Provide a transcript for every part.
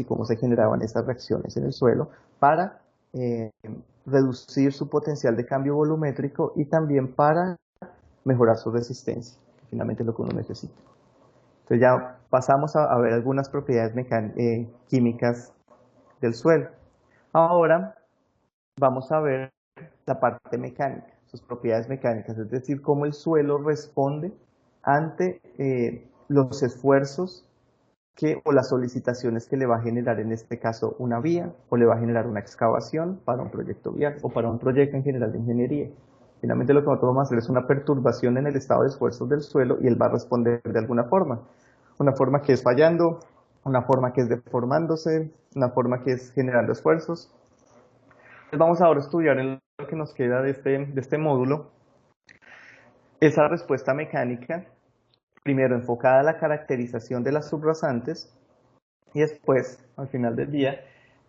y cómo se generaban estas reacciones en el suelo para reducir su potencial de cambio volumétrico y también para mejorar su resistencia, que finalmente es lo que uno necesita. Entonces ya pasamos a ver algunas propiedades químicas del suelo. Ahora vamos a ver la parte mecánica, sus propiedades mecánicas, es decir, cómo el suelo responde ante los esfuerzos o las solicitaciones que le va a generar en este caso una vía, o le va a generar una excavación para un proyecto vial, o para un proyecto en general de ingeniería. Finalmente lo que nosotros vamos a hacer es una perturbación en el estado de esfuerzos del suelo y él va a responder de alguna forma. Una forma que es fallando, una forma que es deformándose, una forma que es generando esfuerzos. Entonces vamos ahora a estudiar en lo que nos queda de este módulo esa respuesta mecánica, primero enfocada a la caracterización de las subrasantes y después, al final del día,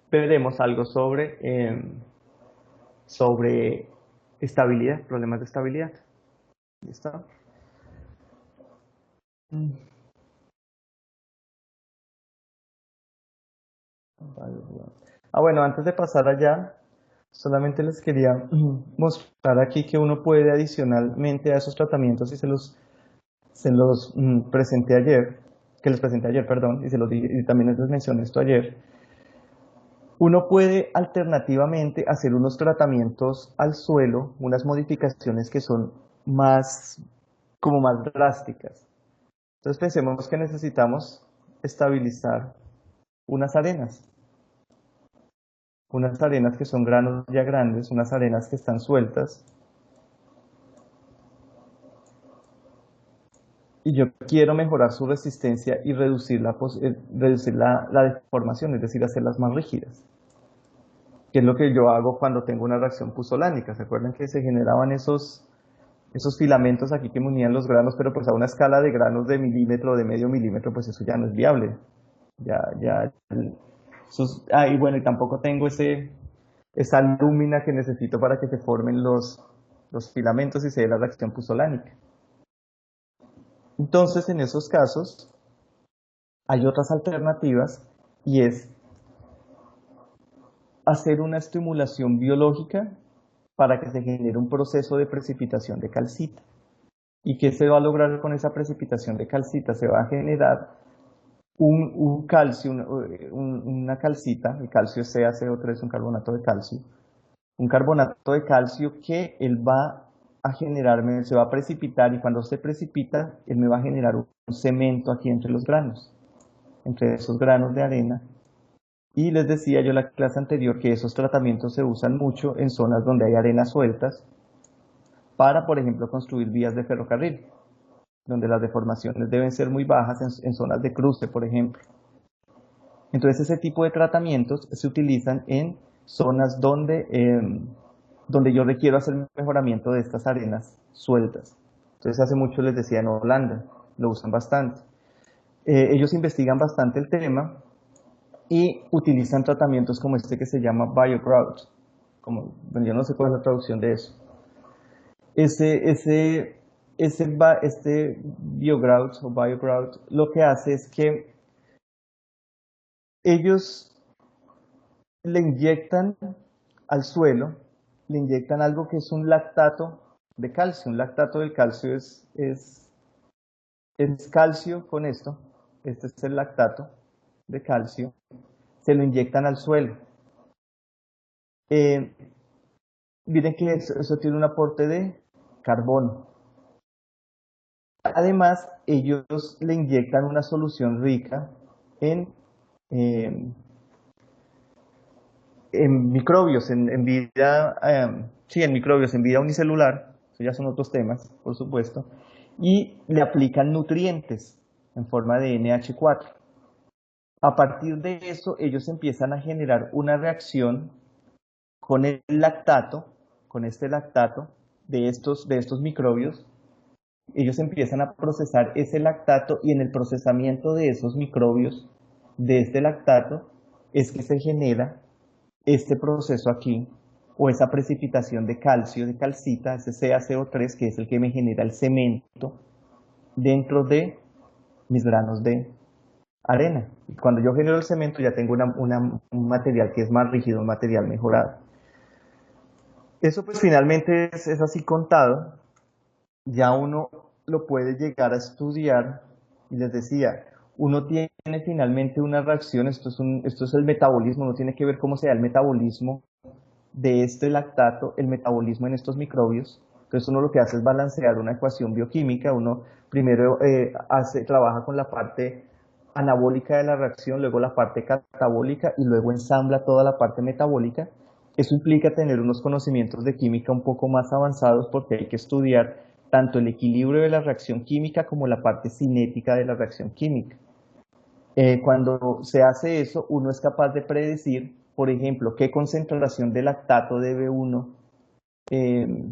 veremos algo sobre estabilidad, problemas de estabilidad. ¿Listo? Bueno, antes de pasar allá, solamente les quería mostrar aquí que uno puede adicionalmente a esos tratamientos, y se los presenté ayer, perdón, y también les mencioné esto ayer. Uno puede alternativamente hacer unos tratamientos al suelo, unas modificaciones que son más drásticas. Entonces pensemos que necesitamos estabilizar unas arenas que son granos ya grandes, unas arenas que están sueltas. Y yo quiero mejorar su resistencia y reducir la deformación, es decir, hacerlas más rígidas. Que es lo que yo hago cuando tengo una reacción puzolánica. ¿Se acuerdan que se generaban esos filamentos aquí que me unían los granos, pero pues a una escala de granos de milímetro, de medio milímetro, pues eso ya no es viable. Y bueno, y tampoco tengo esa lúmina que necesito para que se formen los filamentos y se dé la reacción puzolánica. Entonces, en esos casos, hay otras alternativas y es hacer una estimulación biológica para que se genere un proceso de precipitación de calcita. ¿Y qué se va a lograr con esa precipitación de calcita? Se va a generar un calcio, una calcita, el calcio es CaCO3, un carbonato de calcio, un carbonato de calcio que él va a generarme, se va a precipitar, y cuando se precipita, él me va a generar un cemento aquí entre los granos, entre esos granos de arena. Y les decía yo en la clase anterior que esos tratamientos se usan mucho en zonas donde hay arenas sueltas para, por ejemplo, construir vías de ferrocarril, donde las deformaciones deben ser muy bajas en zonas de cruce, por ejemplo. Entonces ese tipo de tratamientos se utilizan en zonas donde yo requiero hacer mejoramiento de estas arenas sueltas. Entonces hace mucho les decía en Holanda, lo usan bastante. Ellos investigan bastante el tema y utilizan tratamientos como este que se llama BioGrout. Bueno, yo no sé cuál es la traducción de eso. Este BioGrout o BioGrout lo que hace es que ellos le inyectan al suelo, le inyectan algo que es un lactato de calcio. Un lactato del calcio es calcio con esto. Este es el lactato de calcio. Se lo inyectan al suelo. Miren que eso tiene un aporte de carbono. Además, ellos le inyectan una solución rica en microbios, en vida, en microbios, en vida unicelular. Eso ya son otros temas, por supuesto. Y le aplican nutrientes en forma de NH4. A partir de eso, ellos empiezan a generar una reacción con el lactato, con este lactato de estos microbios. Ellos empiezan a procesar ese lactato, y en el procesamiento de esos microbios, de este lactato, es que se genera este proceso aquí, o esa precipitación de calcio, de calcita, ese CaCO3, que es el que me genera el cemento dentro de mis granos de arena. Y cuando yo genero el cemento ya tengo un material que es más rígido, un material mejorado. Eso pues finalmente es así contado, ya uno lo puede llegar a estudiar, y les decía, uno tiene finalmente una reacción, esto es el metabolismo, uno tiene que ver cómo se da el metabolismo de este lactato, el metabolismo en estos microbios. Entonces uno lo que hace es balancear una ecuación bioquímica, uno primero trabaja con la parte anabólica de la reacción, luego la parte catabólica y luego ensambla toda la parte metabólica. Eso implica tener unos conocimientos de química un poco más avanzados porque hay que estudiar tanto el equilibrio de la reacción química como la parte cinética de la reacción química. Cuando se hace eso, uno es capaz de predecir, por ejemplo, qué concentración de lactato debe uno eh,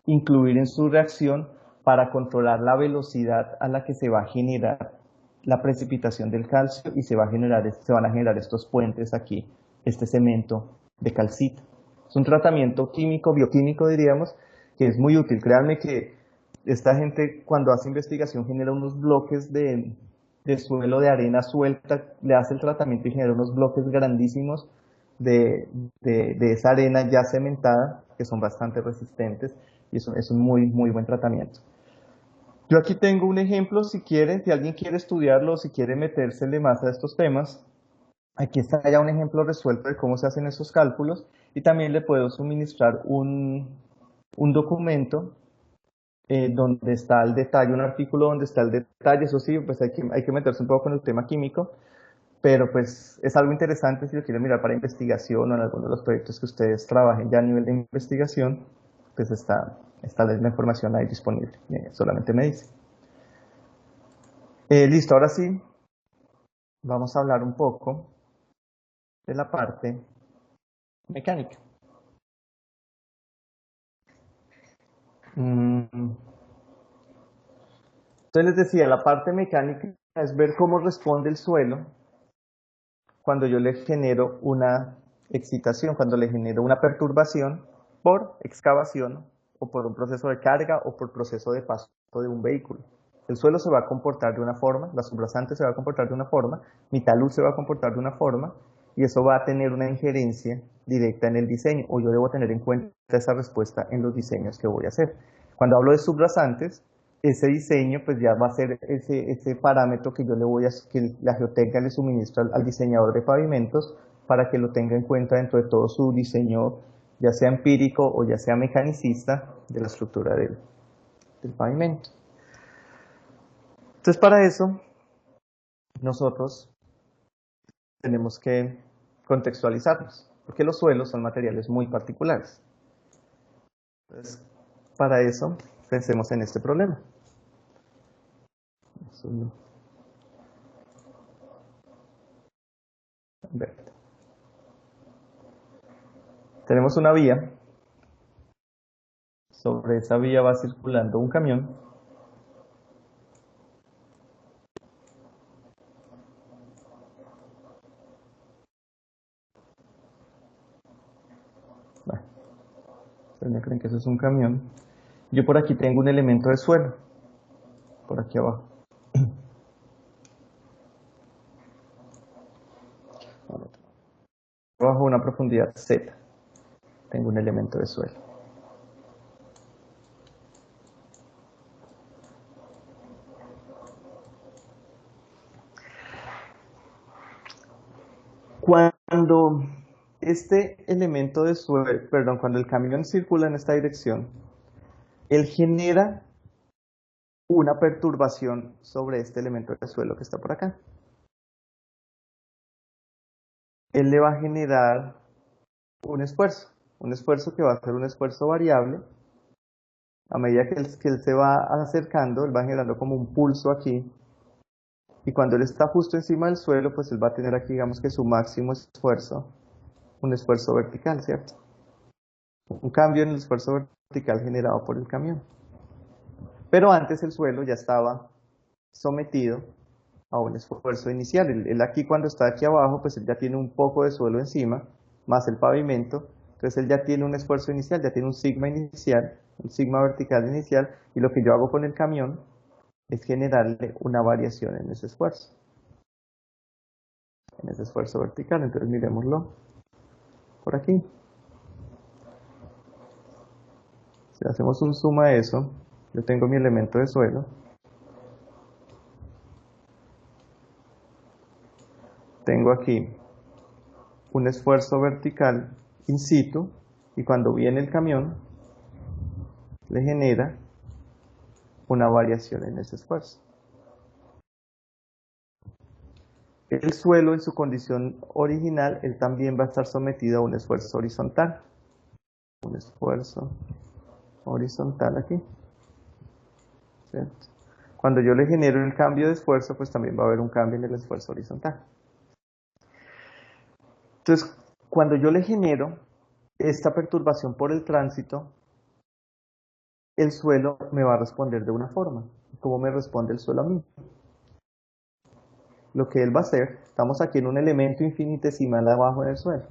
incluir en su reacción para controlar la velocidad a la que se va a generar la precipitación del calcio y se van a generar estos puentes aquí, este cemento de calcita. Es un tratamiento químico, bioquímico diríamos, que es muy útil. Créanme que esta gente cuando hace investigación genera unos bloques de suelo de arena suelta, le hace el tratamiento y genera unos bloques grandísimos de esa arena ya cementada, que son bastante resistentes, y eso es un muy buen tratamiento. Yo aquí tengo un ejemplo, si quieren, si alguien quiere estudiarlo, si quiere metérsele más a estos temas, aquí está ya un ejemplo resuelto de cómo se hacen esos cálculos, y también le puedo suministrar un documento donde está el detalle, un artículo donde está el detalle. Eso sí, pues hay que meterse un poco con el tema químico, pero pues es algo interesante si lo quieren mirar para investigación o en alguno de los proyectos que ustedes trabajen ya a nivel de investigación, pues está la información ahí disponible, solamente me dice. Listo, ahora sí, vamos a hablar un poco de la parte mecánica. Entonces les decía, la parte mecánica es ver cómo responde el suelo cuando yo le genero una excitación, cuando le genero una perturbación por excavación o por un proceso de carga o por proceso de paso de un vehículo. El suelo se va a comportar de una forma, la subrasante se va a comportar de una forma, mi talud se va a comportar de una forma, y eso va a tener una injerencia directa en el diseño, o yo debo tener en cuenta esa respuesta en los diseños que voy a hacer. Cuando hablo de subrasantes, ese diseño pues ya va a ser ese parámetro que yo le voy a, que la geotécnica le suministra al diseñador de pavimentos para que lo tenga en cuenta dentro de todo su diseño, ya sea empírico o ya sea mecanicista, de la estructura del pavimento. Entonces para eso nosotros tenemos que contextualizarnos, porque los suelos son materiales muy particulares. Entonces, para eso pensemos en este problema. Tenemos una vía, sobre esa vía va circulando un camión. Bueno, ustedes me creen que eso es un camión. Yo por aquí tengo un elemento de suelo, por aquí abajo. Bajo una profundidad Z, tengo un elemento de suelo. Cuando este elemento de suelo, perdón, cuando el camión circula en esta dirección, él genera una perturbación sobre este elemento de suelo que está por acá. Él le va a generar un esfuerzo que va a ser un esfuerzo variable. A medida que él se va acercando, él va generando como un pulso aquí. Y cuando él está justo encima del suelo, pues él va a tener aquí, digamos que su máximo esfuerzo, un esfuerzo vertical, ¿cierto? Un cambio en el esfuerzo vertical generado por el camión. Pero antes el suelo ya estaba sometido a un esfuerzo inicial. Él aquí cuando está aquí abajo, pues él ya tiene un poco de suelo encima, más el pavimento, entonces él ya tiene un esfuerzo inicial, ya tiene un sigma inicial, un sigma vertical inicial, y lo que yo hago con el camión es generarle una variación en ese esfuerzo. en ese esfuerzo vertical. Entonces miremoslo por aquí. Si hacemos un zoom a eso, yo tengo mi elemento de suelo. Tengo aquí un esfuerzo vertical in situ y cuando viene el camión le genera una variación en ese esfuerzo. El suelo en su condición original, él también va a estar sometido a un esfuerzo horizontal. Un esfuerzo horizontal aquí. ¿Cierto? Cuando yo le genero el cambio de esfuerzo, pues también va a haber un cambio en el esfuerzo horizontal. Entonces, cuando yo le genero esta perturbación por el tránsito, el suelo me va a responder de una forma. ¿Cómo me responde el suelo a mí? Lo que él va a hacer, estamos aquí en un elemento infinitesimal abajo del suelo.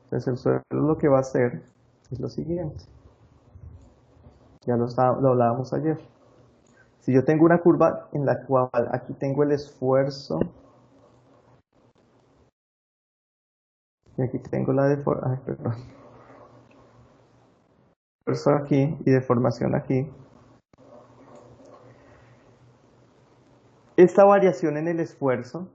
Entonces el suelo lo que va a hacer es lo siguiente. Ya lo hablábamos ayer. Si yo tengo una curva en la cual aquí tengo el esfuerzo, y aquí tengo la deformación, esfuerzo aquí y deformación aquí. Esta variación en el esfuerzo,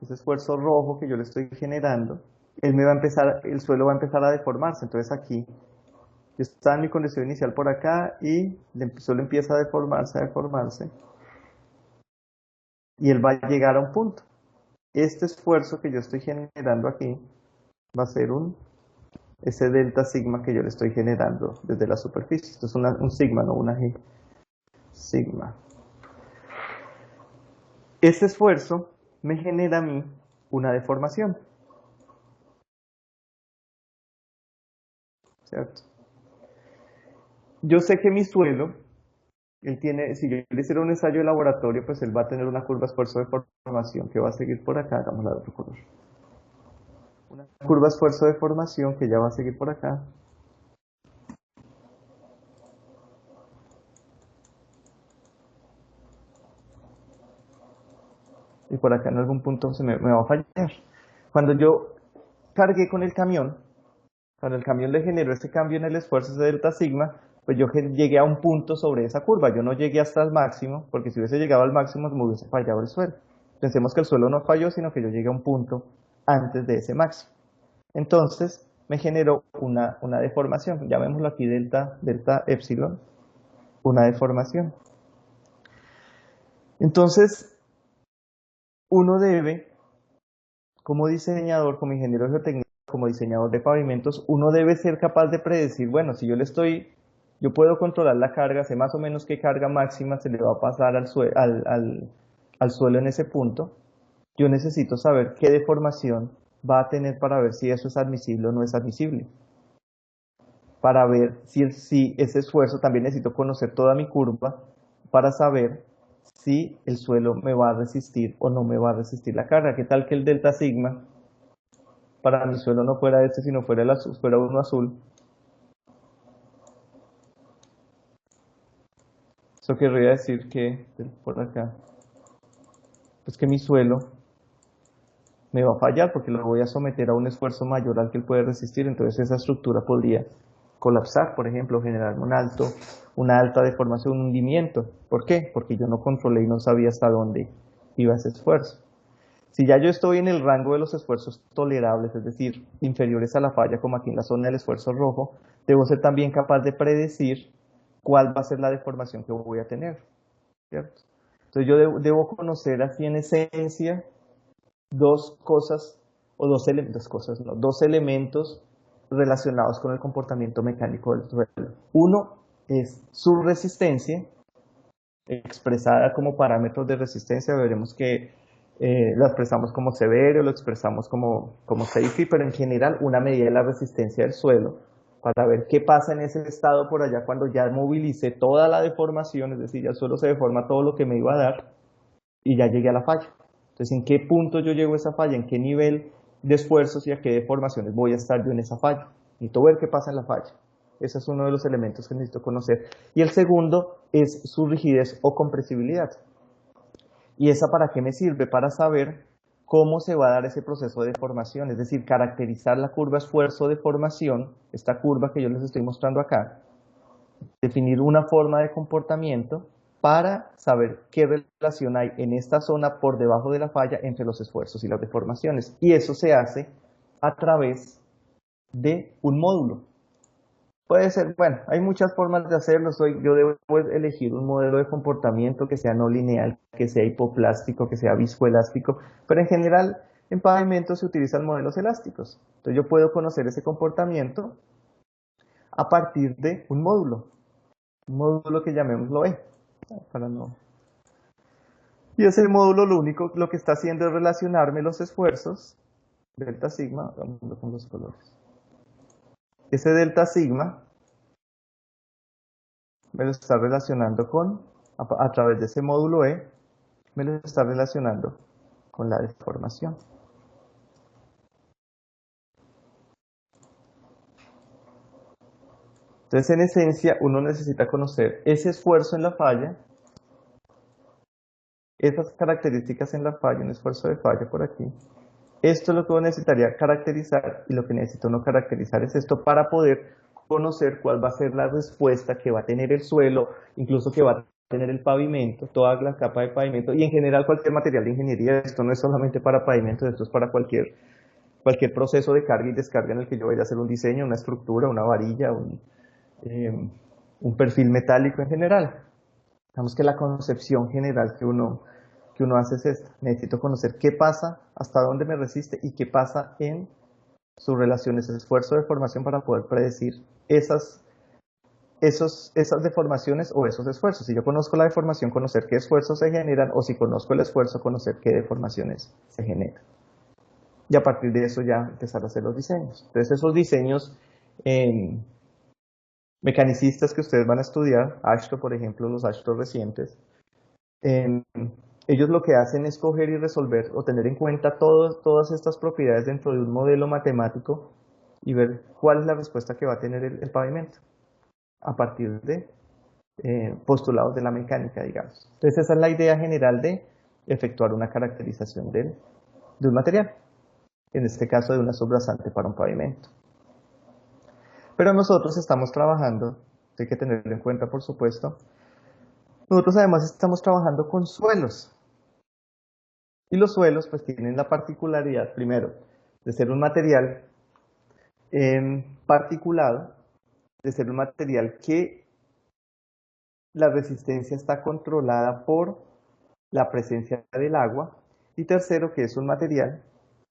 ese esfuerzo rojo que yo le estoy generando, el suelo va a empezar a deformarse. Entonces aquí, yo estaba en mi condición inicial por acá y el suelo empieza a deformarse, y él va a llegar a un punto. Este esfuerzo que yo estoy generando aquí va a ser ese delta sigma que yo le estoy generando desde la superficie. Esto es un sigma, no una G. Sigma. Este esfuerzo me genera a mí una deformación. ¿Cierto? Yo sé que mi suelo, si yo le hiciera un ensayo de laboratorio, pues él va a tener una curva esfuerzo deformación que va a seguir por acá, hagámosla de otro color. Una curva esfuerzo deformación que ya va a seguir por acá. Y por acá en algún punto me va a fallar. Cuando yo cargué con el camión, cuando el camión le generó ese cambio en el esfuerzo de delta sigma, pues yo llegué a un punto sobre esa curva. Yo no llegué hasta el máximo, porque si hubiese llegado al máximo me hubiese fallado el suelo. Pensemos que el suelo no falló, sino que yo llegué a un punto antes de ese máximo. Entonces me generó una deformación. Llamémoslo aquí delta epsilon, una deformación. Entonces, uno debe, como diseñador, como ingeniero geotécnico, como diseñador de pavimentos, uno debe ser capaz de predecir, bueno, si yo puedo controlar la carga, sé más o menos qué carga máxima se le va a pasar al suelo en ese punto, yo necesito saber qué deformación va a tener para ver si eso es admisible o no es admisible. Para ver si ese esfuerzo, también necesito conocer toda mi curva para saber si el suelo me va a resistir o no me va a resistir la carga. ¿Qué tal que el delta sigma para mi suelo no fuera este, sino fuera uno azul? Eso querría decir que, por acá, pues que mi suelo me va a fallar porque lo voy a someter a un esfuerzo mayor al que él puede resistir. Entonces esa estructura podría colapsar, por ejemplo, generar una alta deformación, un hundimiento. ¿Por qué? Porque yo no controlé y no sabía hasta dónde iba ese esfuerzo. Si ya yo estoy en el rango de los esfuerzos tolerables, es decir, inferiores a la falla, como aquí en la zona del esfuerzo rojo, debo ser también capaz de predecir cuál va a ser la deformación que voy a tener, ¿cierto? Entonces yo debo conocer así en esencia dos elementos relacionados con el comportamiento mecánico del suelo. Uno es su resistencia, expresada como parámetros de resistencia. Veremos que la expresamos como severo, lo expresamos como safety, pero en general una medida de la resistencia del suelo para ver qué pasa en ese estado por allá cuando ya movilicé toda la deformación, es decir, ya el suelo se deforma todo lo que me iba a dar y ya llegué a la falla. Entonces, ¿en qué punto yo llego a esa falla? ¿En qué nivel de esfuerzos y a qué deformaciones voy a estar yo en esa falla? Necesito ver qué pasa en la falla. Ese es uno de los elementos que necesito conocer. Y el segundo es su rigidez o compresibilidad. ¿Y esa para qué me sirve? Para saber cómo se va a dar ese proceso de deformación, es decir, caracterizar la curva esfuerzo-deformación, esta curva que yo les estoy mostrando acá, definir una forma de comportamiento para saber qué relación hay en esta zona por debajo de la falla entre los esfuerzos y las deformaciones. Y eso se hace a través de un módulo. Puede ser, bueno, hay muchas formas de hacerlo. Yo debo elegir un modelo de comportamiento que sea no lineal, que sea hipoplástico, que sea viscoelástico, pero en general en pavimento se utilizan modelos elásticos. Entonces yo puedo conocer ese comportamiento a partir de un módulo que llamémoslo E, para no. Y ese módulo lo que está haciendo es relacionarme los esfuerzos, delta sigma, vamos con los colores. Ese delta sigma me lo está relacionando a través de ese módulo E, me lo está relacionando con la deformación. Entonces, en esencia, uno necesita conocer ese esfuerzo en la falla, esas características en la falla, un esfuerzo de falla por aquí. Esto es lo que uno necesitaría caracterizar, y lo que necesita uno caracterizar es esto para poder conocer cuál va a ser la respuesta que va a tener el suelo, incluso que va a tener el pavimento, toda la capa de pavimento, y en general cualquier material de ingeniería. Esto no es solamente para pavimento, esto es para cualquier proceso de carga y descarga en el que yo vaya a hacer un diseño, una estructura, una varilla, un perfil metálico en general. Digamos que la concepción general que uno hace es esta. Necesito conocer qué pasa, hasta dónde me resiste y qué pasa en sus relaciones, ese esfuerzo de formación para poder predecir esas deformaciones o esos esfuerzos. Si yo conozco la deformación, conocer qué esfuerzos se generan, o si conozco el esfuerzo, conocer qué deformaciones se generan. Y a partir de eso ya empezar a hacer los diseños. Entonces esos diseños mecanicistas que ustedes van a estudiar, AASHTO por ejemplo, los AASHTO recientes, ellos lo que hacen es coger y resolver o tener en cuenta todas estas propiedades dentro de un modelo matemático y ver cuál es la respuesta que va a tener el pavimento a partir de postulados de la mecánica, digamos. Entonces esa es la idea general de efectuar una caracterización de un material, en este caso de una subrasante para un pavimento. Pero nosotros estamos trabajando, hay que tenerlo en cuenta por supuesto, nosotros además estamos trabajando con suelos. Y los suelos pues tienen la particularidad, primero, de ser un material particulado, de ser un material que la resistencia está controlada por la presencia del agua, y tercero, que es un material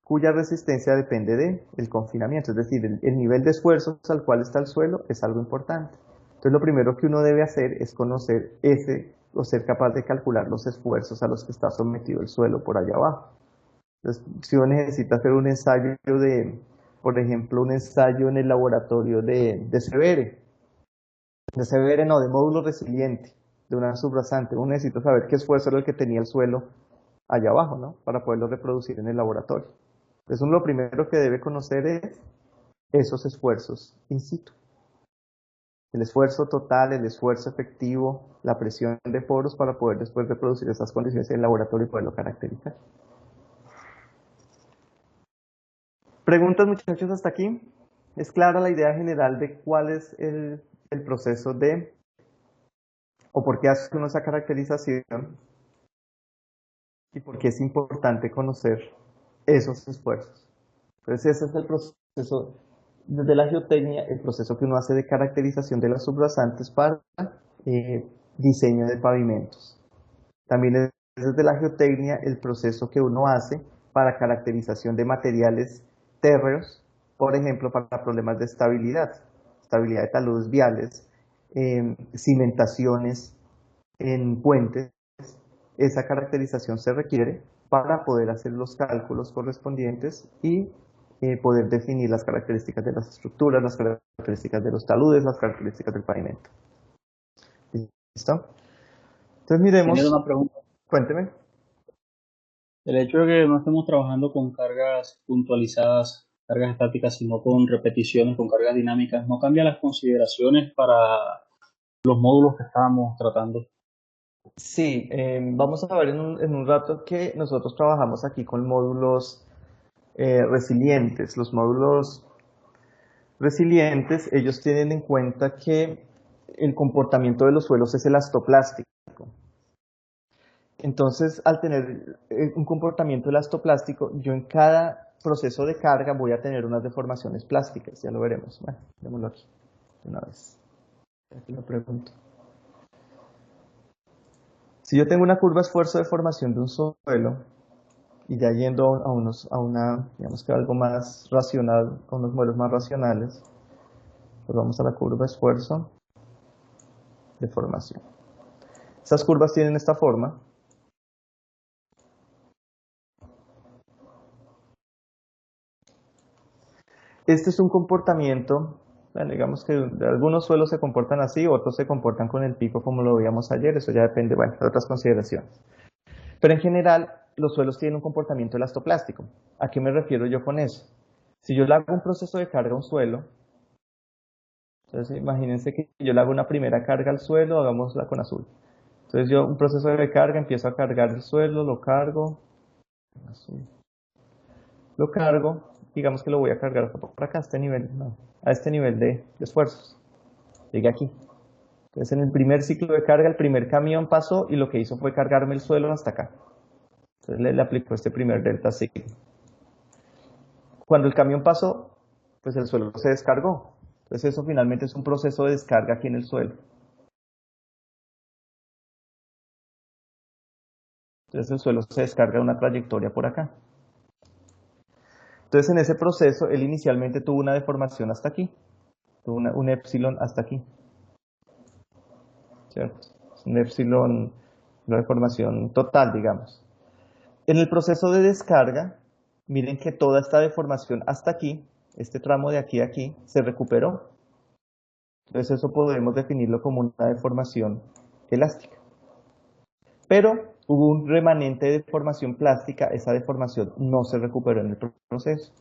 cuya resistencia depende del confinamiento, es decir, el nivel de esfuerzos al cual está el suelo es algo importante. Entonces lo primero que uno debe hacer es conocer o ser capaz de calcular los esfuerzos a los que está sometido el suelo por allá abajo. Entonces, si uno necesita hacer un ensayo por ejemplo, un ensayo en el laboratorio de Severe no, de módulo resiliente, de una subrasante, uno necesita saber qué esfuerzo era el que tenía el suelo allá abajo, ¿no? Para poderlo reproducir en el laboratorio. Entonces, uno lo primero que debe conocer es esos esfuerzos in situ. El esfuerzo total, el esfuerzo efectivo, la presión de poros para poder después reproducir esas condiciones en el laboratorio y poderlo caracterizar. ¿Preguntas, muchachos, hasta aquí? ¿Es clara la idea general de cuál es el proceso o por qué hace uno esa caracterización y por qué es importante conocer esos esfuerzos? Entonces ese es el proceso, desde la geotecnia, el proceso que uno hace de caracterización de las subrasantes para diseño de pavimentos. También es desde la geotecnia el proceso que uno hace para caracterización de materiales térreos, por ejemplo, para problemas de estabilidad de taludes viales, cimentaciones en puentes. Esa caracterización se requiere para poder hacer los cálculos correspondientes y poder definir las características de las estructuras, las características de los taludes, las características del pavimento. ¿Listo? Entonces Tenía miremos, una pregunta. cuénteme. El hecho de que no estemos trabajando con cargas puntualizadas, cargas estáticas, sino con repeticiones, con cargas dinámicas, ¿no cambia las consideraciones para los módulos que estábamos tratando? Sí, vamos a ver en un rato que nosotros trabajamos aquí con módulos resilientes. Los módulos resilientes, ellos tienen en cuenta que el comportamiento de los suelos es elastoplástico. Entonces, al tener un comportamiento elastoplástico, yo en cada proceso de carga voy a tener unas deformaciones plásticas, ya lo veremos. Bueno, démoslo aquí de una vez. Aquí lo pregunto. Si yo tengo una curva esfuerzo de formación de un suelo, y ya yendo a una, digamos que algo más racional, a unos modelos más racionales, pues vamos a la curva esfuerzo de formación. Estas curvas tienen esta forma. Este es un comportamiento, bueno, digamos que algunos suelos se comportan así, otros se comportan con el pico como lo veíamos ayer, eso ya depende, bueno, de otras consideraciones. Pero en general, los suelos tienen un comportamiento elastoplástico. ¿A qué me refiero yo con eso? Si yo le hago un proceso de carga a un suelo, entonces imagínense que yo le hago una primera carga al suelo, hagámosla con azul. Entonces yo un proceso de carga, empiezo a cargar el suelo, lo cargo, azul, lo cargo, digamos que lo voy a cargar por acá, a este nivel, no, a este nivel de esfuerzos. Llegué aquí. Entonces en el primer ciclo de carga, el primer camión pasó y lo que hizo fue cargarme el suelo hasta acá. Entonces le aplicó este primer delta ciclo. Cuando el camión pasó, pues el suelo se descargó. Entonces eso finalmente es un proceso de descarga aquí en el suelo. Entonces el suelo se descarga una trayectoria por acá. Entonces en ese proceso él inicialmente tuvo una deformación hasta aquí, tuvo un epsilon hasta aquí, ¿cierto? Un epsilon, una deformación total, digamos. En el proceso de descarga, miren que toda esta deformación hasta aquí, este tramo de aquí a aquí, se recuperó. Entonces eso podemos definirlo como una deformación elástica. Pero hubo un remanente de deformación plástica, esa deformación no se recuperó en el proceso.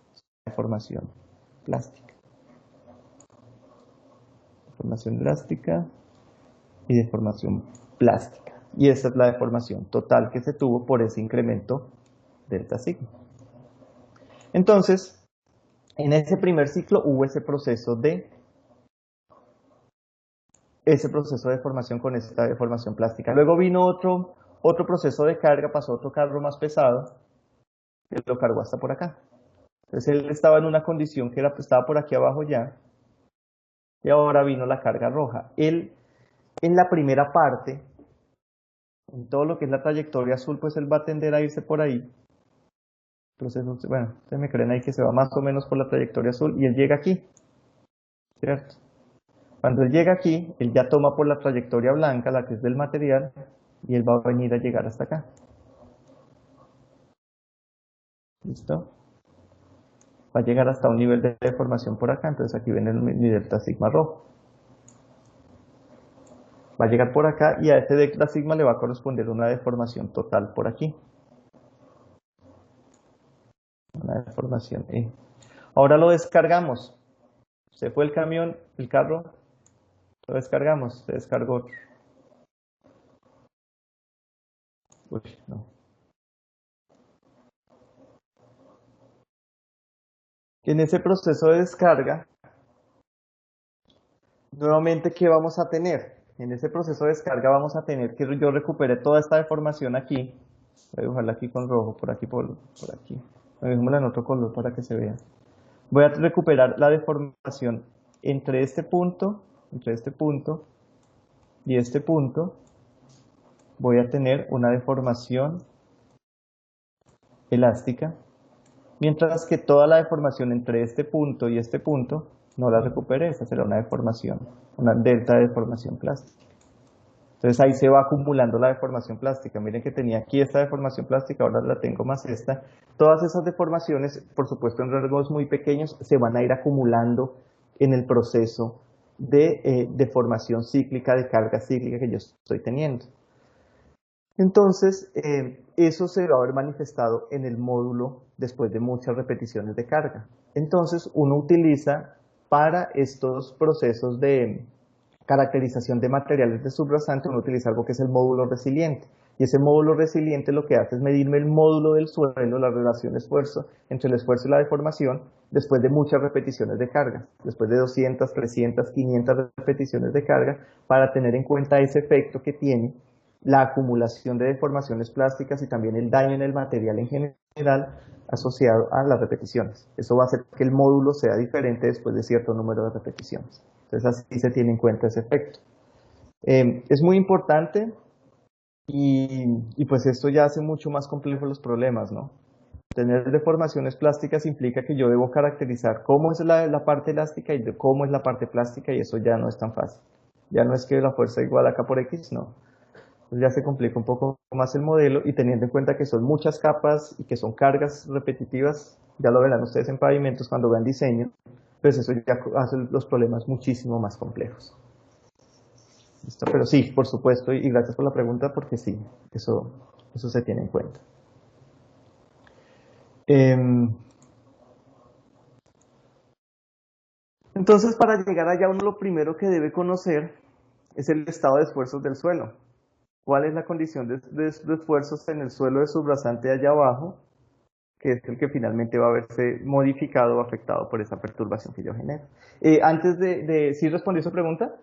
Deformación plástica. Deformación elástica y deformación plástica. Y esa es la deformación total que se tuvo por ese incremento delta sigma. Entonces, en ese primer ciclo hubo ese proceso de deformación con esta deformación plástica. Luego vino otro proceso de carga, pasó otro carro más pesado, que lo cargó hasta por acá. Entonces él estaba en una condición que estaba por aquí abajo ya, y ahora vino la carga roja. Él, en la primera parte, en todo lo que es la trayectoria azul, pues él va a tender a irse por ahí. Entonces, bueno, ustedes me creen ahí que se va más o menos por la trayectoria azul y él llega aquí, ¿cierto? Cuando él llega aquí, él ya toma por la trayectoria blanca, la que es del material, y él va a venir a llegar hasta acá. ¿Listo? Va a llegar hasta un nivel de deformación por acá, entonces aquí viene mi delta sigma rojo. Va a llegar por acá y a este delta sigma le va a corresponder una deformación total por aquí. Una deformación E. Ahora lo descargamos. Se fue el camión, el carro, lo descargamos, se descargó otro. Uy, no. En ese proceso de descarga, nuevamente, ¿qué vamos a tener? En ese proceso de descarga vamos a tener que yo recupere toda esta deformación aquí. Voy a dibujarla aquí con rojo, por aquí, por aquí. Dejémosla en otro color para que se vea. Voy a recuperar la deformación entre este punto y este punto. Voy a tener una deformación elástica, mientras que toda la deformación entre este punto y este punto no la recuperé. Esta será una deformación, una delta de deformación plástica. Entonces ahí se va acumulando la deformación plástica. Miren que tenía aquí esta deformación plástica, ahora la tengo más esta. Todas esas deformaciones, por supuesto en rasgos muy pequeños, se van a ir acumulando en el proceso de deformación cíclica, de carga cíclica que yo estoy teniendo. Entonces, eso se va a ver manifestado en el módulo después de muchas repeticiones de carga. Entonces, uno utiliza para estos procesos caracterización de materiales de subrasante, uno utiliza algo que es el módulo resiliente. Y ese módulo resiliente lo que hace es medirme el módulo del suelo, la relación esfuerzo entre el esfuerzo y la deformación, después de muchas repeticiones de carga, después de 200, 300, 500 repeticiones de carga, para tener en cuenta ese efecto que tiene la acumulación de deformaciones plásticas y también el daño en el material en general asociado a las repeticiones. Eso va a hacer que el módulo sea diferente después de cierto número de repeticiones. Entonces así se tiene en cuenta ese efecto. Es muy importante y pues esto ya hace mucho más complejos los problemas, ¿no? Tener deformaciones plásticas implica que yo debo caracterizar cómo es la parte elástica y de cómo es la parte plástica, y eso ya no es tan fácil. Ya no es que la fuerza igual a K por X, no. Entonces ya se complica un poco más el modelo, y teniendo en cuenta que son muchas capas y que son cargas repetitivas, ya lo verán ustedes en pavimentos cuando vean diseño, pues eso ya hace los problemas muchísimo más complejos. ¿Listo? Pero sí, por supuesto, y gracias por la pregunta, porque sí, eso se tiene en cuenta. Entonces, para llegar allá, uno lo primero que debe conocer es el estado de esfuerzos del suelo. ¿Cuál es la condición de esfuerzos en el suelo de subrasante allá abajo, que es el que finalmente va a verse modificado o afectado por esa perturbación que yo genero? Antes ¿sí respondí su pregunta?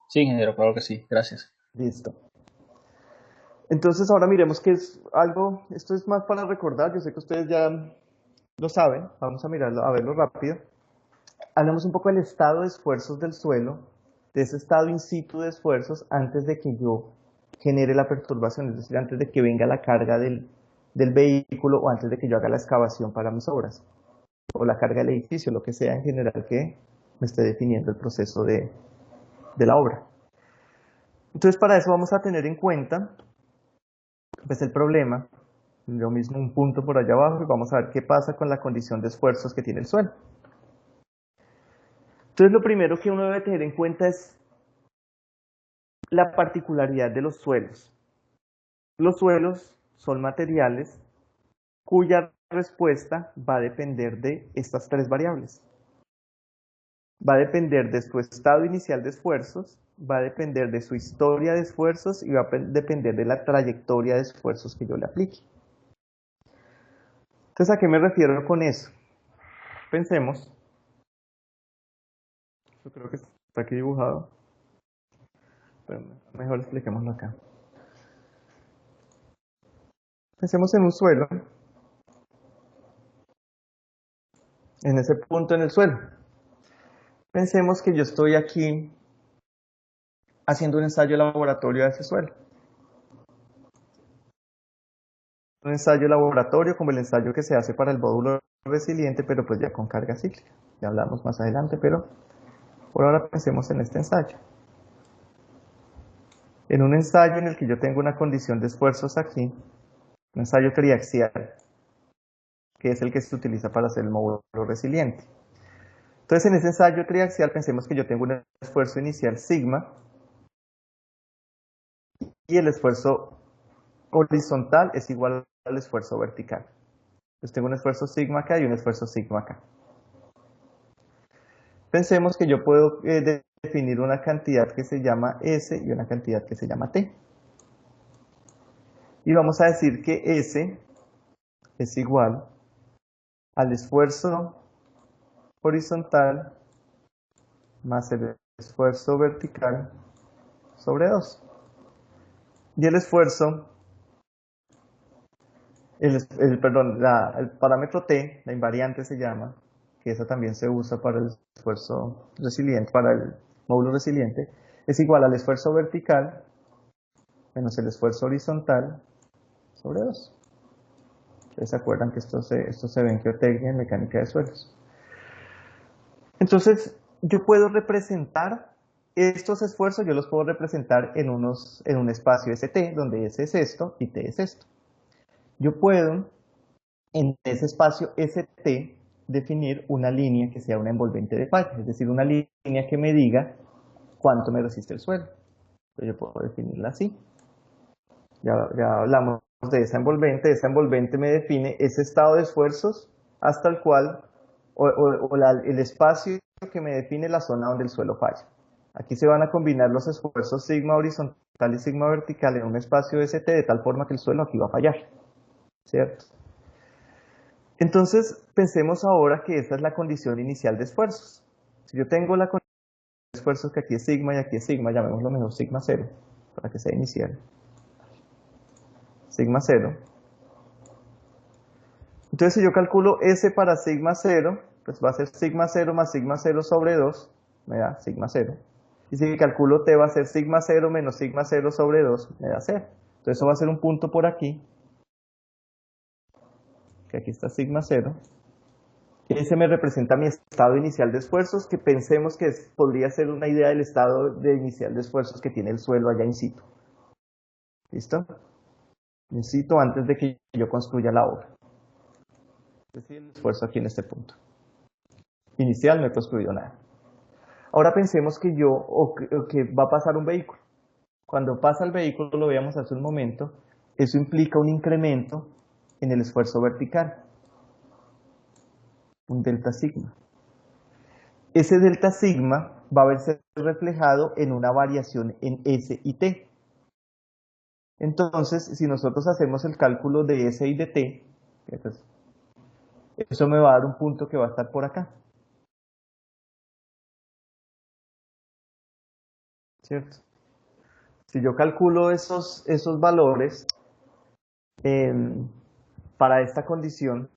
Sí, ingeniero, claro que sí, gracias. Listo. Entonces ahora miremos que es algo, esto es más para recordar, yo sé que ustedes ya lo saben, vamos a mirarlo, a verlo rápido. Hablamos un poco del estado de esfuerzos del suelo, de ese estado in situ de esfuerzos antes de que yo genere la perturbación, es decir, antes de que venga la carga del vehículo o antes de que yo haga la excavación para mis obras, o la carga del edificio, lo que sea en general que me esté definiendo el proceso de la obra. Entonces para eso vamos a tener en cuenta pues el problema, lo mismo un punto por allá abajo, y vamos a ver qué pasa con la condición de esfuerzos que tiene el suelo. Entonces lo primero que uno debe tener en cuenta es la particularidad de los suelos. Los suelos son materiales cuya respuesta va a depender de estas tres variables. Va a depender de su estado inicial de esfuerzos, va a depender de su historia de esfuerzos y va a depender de la trayectoria de esfuerzos que yo le aplique. Entonces, ¿a qué me refiero con eso? Pensemos, yo creo que está aquí dibujado, pero mejor expliquémoslo acá. Pensemos en un suelo, en ese punto en el suelo. Pensemos que yo estoy aquí haciendo un ensayo laboratorio de ese suelo. Un ensayo laboratorio como el ensayo que se hace para el módulo resiliente, pero pues ya con carga cíclica. Ya hablamos más adelante, pero por ahora pensemos en este ensayo. En un ensayo en el que yo tengo una condición de esfuerzos aquí, un ensayo triaxial, que es el que se utiliza para hacer el módulo resiliente. Entonces, en ese ensayo triaxial, pensemos que yo tengo un esfuerzo inicial sigma y el esfuerzo horizontal es igual al esfuerzo vertical. Entonces, tengo un esfuerzo sigma acá y un esfuerzo sigma acá. Pensemos que yo puedo definir una cantidad que se llama S y una cantidad que se llama T. Y vamos a decir que S es igual al esfuerzo horizontal más el esfuerzo vertical sobre 2. Y el esfuerzo, el parámetro T, la invariante se llama, que esa también se usa para el esfuerzo resiliente, para el módulo resiliente, es igual al esfuerzo vertical menos el esfuerzo horizontal sobre 2. Ustedes se acuerdan que esto se ve en geotecnia, en mecánica de suelos. Entonces, yo puedo representar estos esfuerzos, yo los puedo representar en un espacio ST, donde S es esto y T es esto. Yo puedo, en ese espacio ST, definir una línea que sea una envolvente de falla, es decir, una línea que me diga cuánto me resiste el suelo. Entonces yo puedo definirla así. Ya hablamos de esa envolvente me define ese estado de esfuerzos hasta el cual, el espacio que me define la zona donde el suelo falla. Aquí se van a combinar los esfuerzos sigma horizontal y sigma vertical en un espacio ST de tal forma que el suelo aquí va a fallar, ¿cierto? Entonces, pensemos ahora que esta es la condición inicial de esfuerzos. Si yo tengo la condición de esfuerzos que aquí es sigma y aquí es sigma, llamémoslo mejor sigma 0, para que sea inicial. Sigma 0. Entonces, si yo calculo S para sigma 0, pues va a ser sigma 0 más sigma 0 sobre 2, me da sigma 0. Y si calculo T va a ser sigma 0 menos sigma 0 sobre 2, me da 0. Entonces eso va a ser un punto por aquí, que aquí está sigma 0. Ese me representa mi estado inicial de esfuerzos, que pensemos que podría ser una idea del estado de inicial de esfuerzos que tiene el suelo allá in situ. ¿Listo? In situ antes de que yo construya la obra. Es decir, el esfuerzo aquí en este punto. Inicial no he construido nada. Ahora pensemos que que va a pasar un vehículo. Cuando pasa el vehículo, lo veíamos hace un momento, eso implica un incremento en el esfuerzo vertical, un delta sigma. Ese delta sigma va a verse reflejado en una variación en S y T. Entonces, si nosotros hacemos el cálculo de S y de T, entonces, eso me va a dar un punto que va a estar por acá. ¿Cierto? Si yo calculo esos valores para esta condición,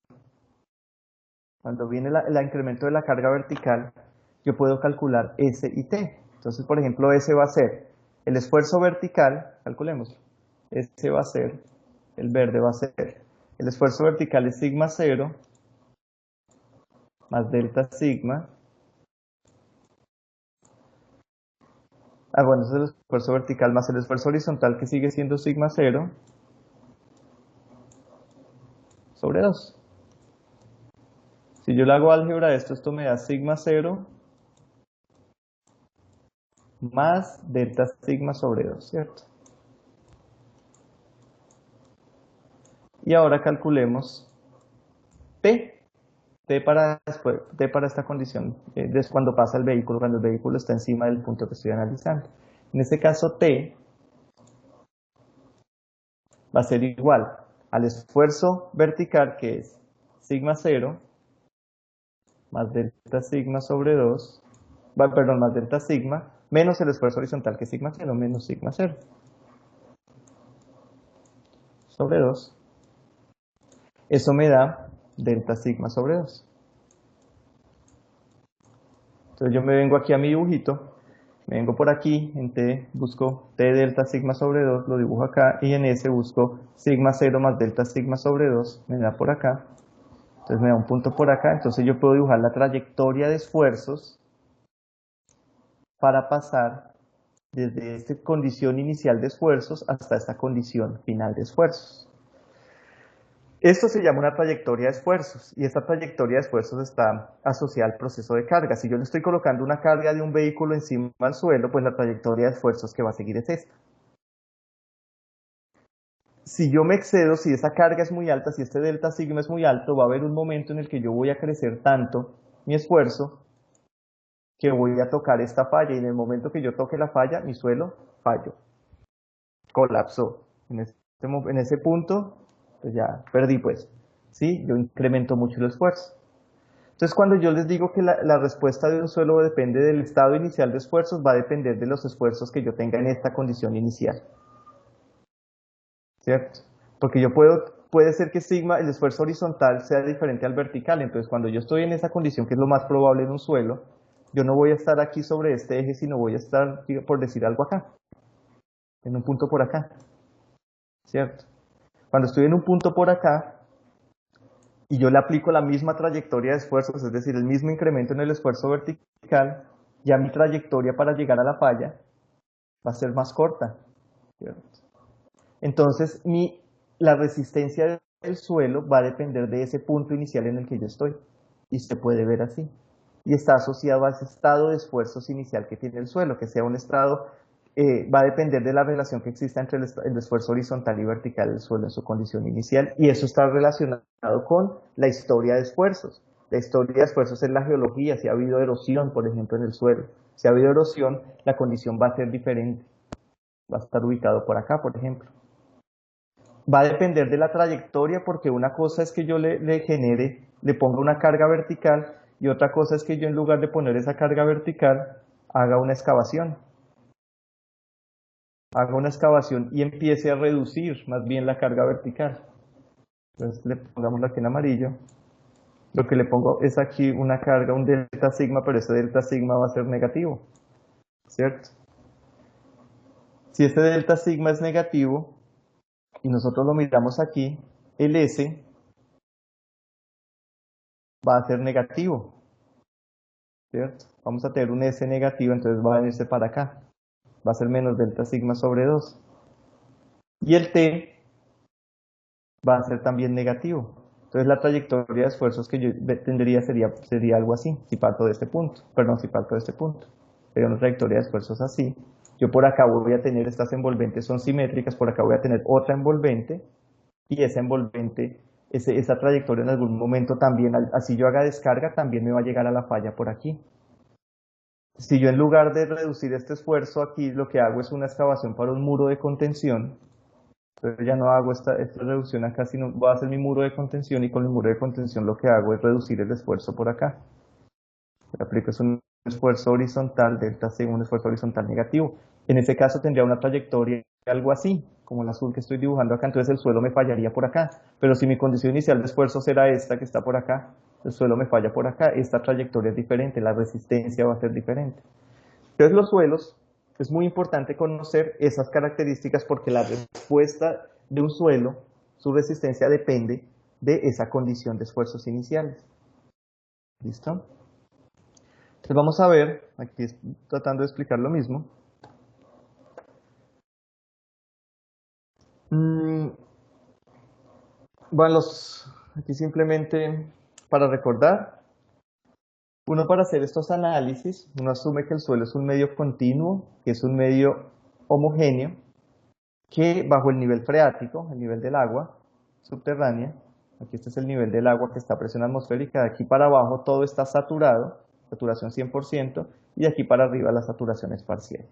cuando viene el incremento de la carga vertical, yo puedo calcular S y T. Entonces, por ejemplo, S va a ser el esfuerzo vertical, calculemos. S va a ser, el verde va a ser, el esfuerzo vertical es sigma 0 más delta sigma. Bueno, ese es el esfuerzo vertical más el esfuerzo horizontal que sigue siendo sigma 0 sobre 2. Si yo le hago álgebra de esto me da sigma 0 más delta sigma sobre 2, ¿cierto? Y ahora calculemos T. T para esta condición, es cuando pasa el vehículo, cuando el vehículo está encima del punto que estoy analizando. En este caso, T va a ser igual al esfuerzo vertical, que es sigma 0 más delta sigma sobre 2, perdón, más delta sigma, menos el esfuerzo horizontal, que es sigma 0, menos sigma 0 sobre 2. Eso me da delta sigma sobre 2. Entonces yo me vengo aquí a mi dibujito, me vengo por aquí, en T busco T delta sigma sobre 2, lo dibujo acá, y en S busco sigma 0 más delta sigma sobre 2, me da por acá. Entonces me da un punto por acá, entonces yo puedo dibujar la trayectoria de esfuerzos para pasar desde esta condición inicial de esfuerzos hasta esta condición final de esfuerzos. Esto se llama una trayectoria de esfuerzos, y esta trayectoria de esfuerzos está asociada al proceso de carga. Si yo le estoy colocando una carga de un vehículo encima del suelo, pues la trayectoria de esfuerzos que va a seguir es esta. Si yo me excedo, si esa carga es muy alta, si este delta sigma es muy alto, va a haber un momento en el que yo voy a crecer tanto mi esfuerzo que voy a tocar esta falla, y en el momento que yo toque la falla, mi suelo falló, colapsó. En ese punto, pues ya perdí, pues, ¿sí? Yo incremento mucho el esfuerzo. Entonces, cuando yo les digo que la respuesta de un suelo depende del estado inicial de esfuerzos, va a depender de los esfuerzos que yo tenga en esta condición inicial, ¿cierto? Porque puede ser que sigma, el esfuerzo horizontal, sea diferente al vertical. Entonces, cuando yo estoy en esa condición, que es lo más probable en un suelo, yo no voy a estar aquí sobre este eje, sino voy a estar, por decir algo, acá, en un punto por acá, ¿cierto? Cuando estoy en un punto por acá y yo le aplico la misma trayectoria de esfuerzos, es decir, el mismo incremento en el esfuerzo vertical, ya mi trayectoria para llegar a la falla va a ser más corta, ¿cierto? Entonces, la resistencia del suelo va a depender de ese punto inicial en el que yo estoy, y se puede ver así. Y está asociado a ese estado de esfuerzos inicial que tiene el suelo, que sea un estado, va a depender de la relación que exista entre el esfuerzo horizontal y vertical del suelo en su condición inicial, y eso está relacionado con la historia de esfuerzos. La historia de esfuerzos es la geología, si ha habido erosión, por ejemplo, en el suelo. Si ha habido erosión, la condición va a ser diferente. Va a estar ubicado por acá, por ejemplo. Va a depender de la trayectoria, porque una cosa es que yo le ponga una carga vertical, y otra cosa es que yo, en lugar de poner esa carga vertical, haga una excavación. Haga una excavación y empiece a reducir más bien la carga vertical. Entonces le pongámoslo aquí en amarillo. Lo que le pongo es aquí una carga, un delta sigma, pero ese delta sigma va a ser negativo, ¿cierto? Si este delta sigma es negativo y nosotros lo miramos aquí, el S va a ser negativo, ¿cierto? Vamos a tener un S negativo, entonces va a venirse para acá. Va a ser menos delta sigma sobre 2. Y el T va a ser también negativo. Entonces la trayectoria de esfuerzos que yo tendría sería algo así, si parto de este punto, perdón, si parto de este punto. Sería una trayectoria de esfuerzos así. Yo por acá voy a tener, estas envolventes son simétricas, por acá voy a tener otra envolvente, y esa envolvente, esa trayectoria en algún momento también, así yo haga descarga, también me va a llegar a la falla por aquí. Si yo, en lugar de reducir este esfuerzo aquí, lo que hago es una excavación para un muro de contención, entonces ya no hago esta reducción acá, sino voy a hacer mi muro de contención, y con el muro de contención lo que hago es reducir el esfuerzo por acá. Le aplico es un esfuerzo horizontal, delta C, un esfuerzo horizontal negativo. En ese caso tendría una trayectoria algo así, como el azul que estoy dibujando acá, entonces el suelo me fallaría por acá. Pero si mi condición inicial de esfuerzo será esta que está por acá, el suelo me falla por acá, esta trayectoria es diferente, la resistencia va a ser diferente. Entonces los suelos, es muy importante conocer esas características, porque la respuesta de un suelo, su resistencia, depende de esa condición de esfuerzos iniciales. ¿Listo? Entonces vamos a ver, aquí tratando de explicar lo mismo. Bueno, aquí simplemente para recordar, uno, para hacer estos análisis, uno asume que el suelo es un medio continuo, que es un medio homogéneo, que bajo el nivel freático, el nivel del agua subterránea, aquí este es el nivel del agua que está a presión atmosférica, de aquí para abajo todo está saturado, saturación 100%, y de aquí para arriba la saturación es parcial.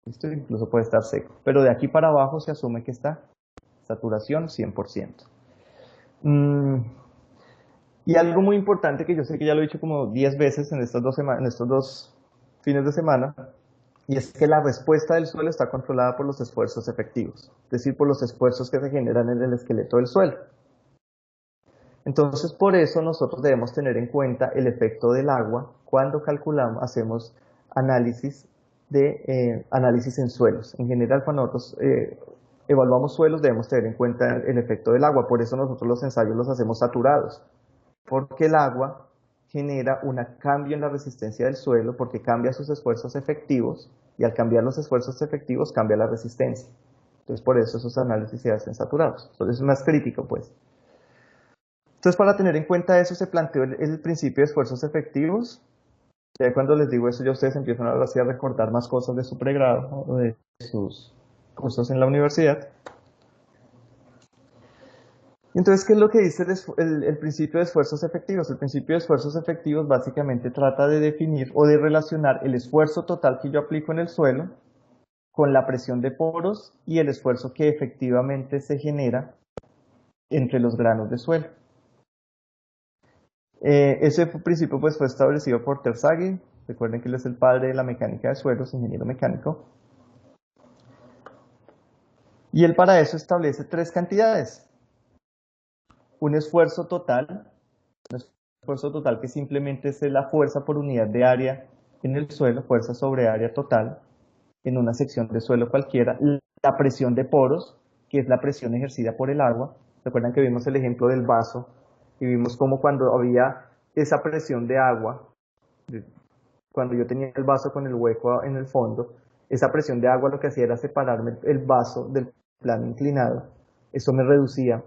Esto incluso puede estar seco, pero de aquí para abajo se asume que está saturación 100%. Y algo muy importante, que yo sé que ya lo he dicho como 10 veces en estos dos fines de semana, y es que la respuesta del suelo está controlada por los esfuerzos efectivos, es decir, por los esfuerzos que se generan en el esqueleto del suelo. Entonces, por eso nosotros debemos tener en cuenta el efecto del agua cuando hacemos análisis en suelos. En general, cuando nosotros evaluamos suelos, debemos tener en cuenta el efecto del agua. Por eso nosotros los ensayos los hacemos saturados, porque el agua genera un cambio en la resistencia del suelo, porque cambia sus esfuerzos efectivos, y al cambiar los esfuerzos efectivos cambia la resistencia. Entonces, por eso esos análisis se hacen saturados. Entonces es más crítico, pues. Entonces, para tener en cuenta eso, se planteó el principio de esfuerzos efectivos. Ya cuando les digo eso, ya ustedes empiezan ahora sí a recordar más cosas de su pregrado o de sus cursos en la universidad. Entonces, ¿qué es lo que dice el principio de esfuerzos efectivos? El principio de esfuerzos efectivos básicamente trata de definir o de relacionar el esfuerzo total que yo aplico en el suelo con la presión de poros y el esfuerzo que efectivamente se genera entre los granos de suelo. Ese principio pues fue establecido por Terzaghi. Recuerden que él es el padre de la mecánica de suelos, ingeniero mecánico. Y él para eso establece tres cantidades. Un esfuerzo total que simplemente es la fuerza por unidad de área en el suelo, fuerza sobre área total, en una sección de suelo cualquiera. La presión de poros, que es la presión ejercida por el agua. Recuerdan que vimos el ejemplo del vaso, y vimos cómo cuando había esa presión de agua, cuando yo tenía el vaso con el hueco en el fondo, esa presión de agua lo que hacía era separarme el vaso del plano inclinado. Eso me reducía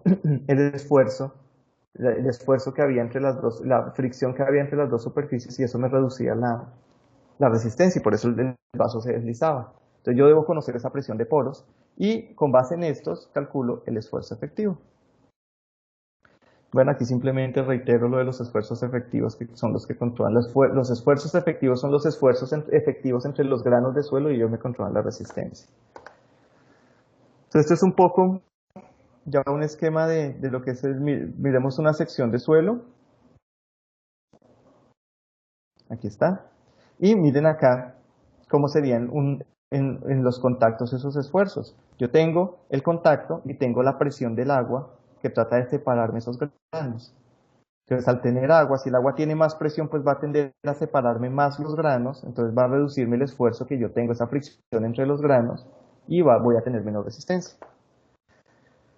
el esfuerzo que había entre las dos, la fricción que había entre las dos superficies, y eso me reducía la resistencia, y por eso el vaso se deslizaba. Entonces yo debo conocer esa presión de poros, y con base en estos calculo el esfuerzo efectivo. Bueno, aquí simplemente reitero lo de los esfuerzos efectivos, que son los que controlan los esfuerzos efectivos, son los esfuerzos efectivos entre los granos de suelo y ellos me controlan la resistencia. Entonces, esto es un poco ya un esquema de lo que es miremos una sección de suelo. Aquí está. Y miren acá cómo serían en los contactos esos esfuerzos. Yo tengo el contacto y tengo la presión del agua que trata de separarme esos granos. Entonces, al tener agua, si el agua tiene más presión, pues va a tender a separarme más los granos, entonces va a reducirme el esfuerzo que yo tengo, esa fricción entre los granos, y voy a tener menos resistencia.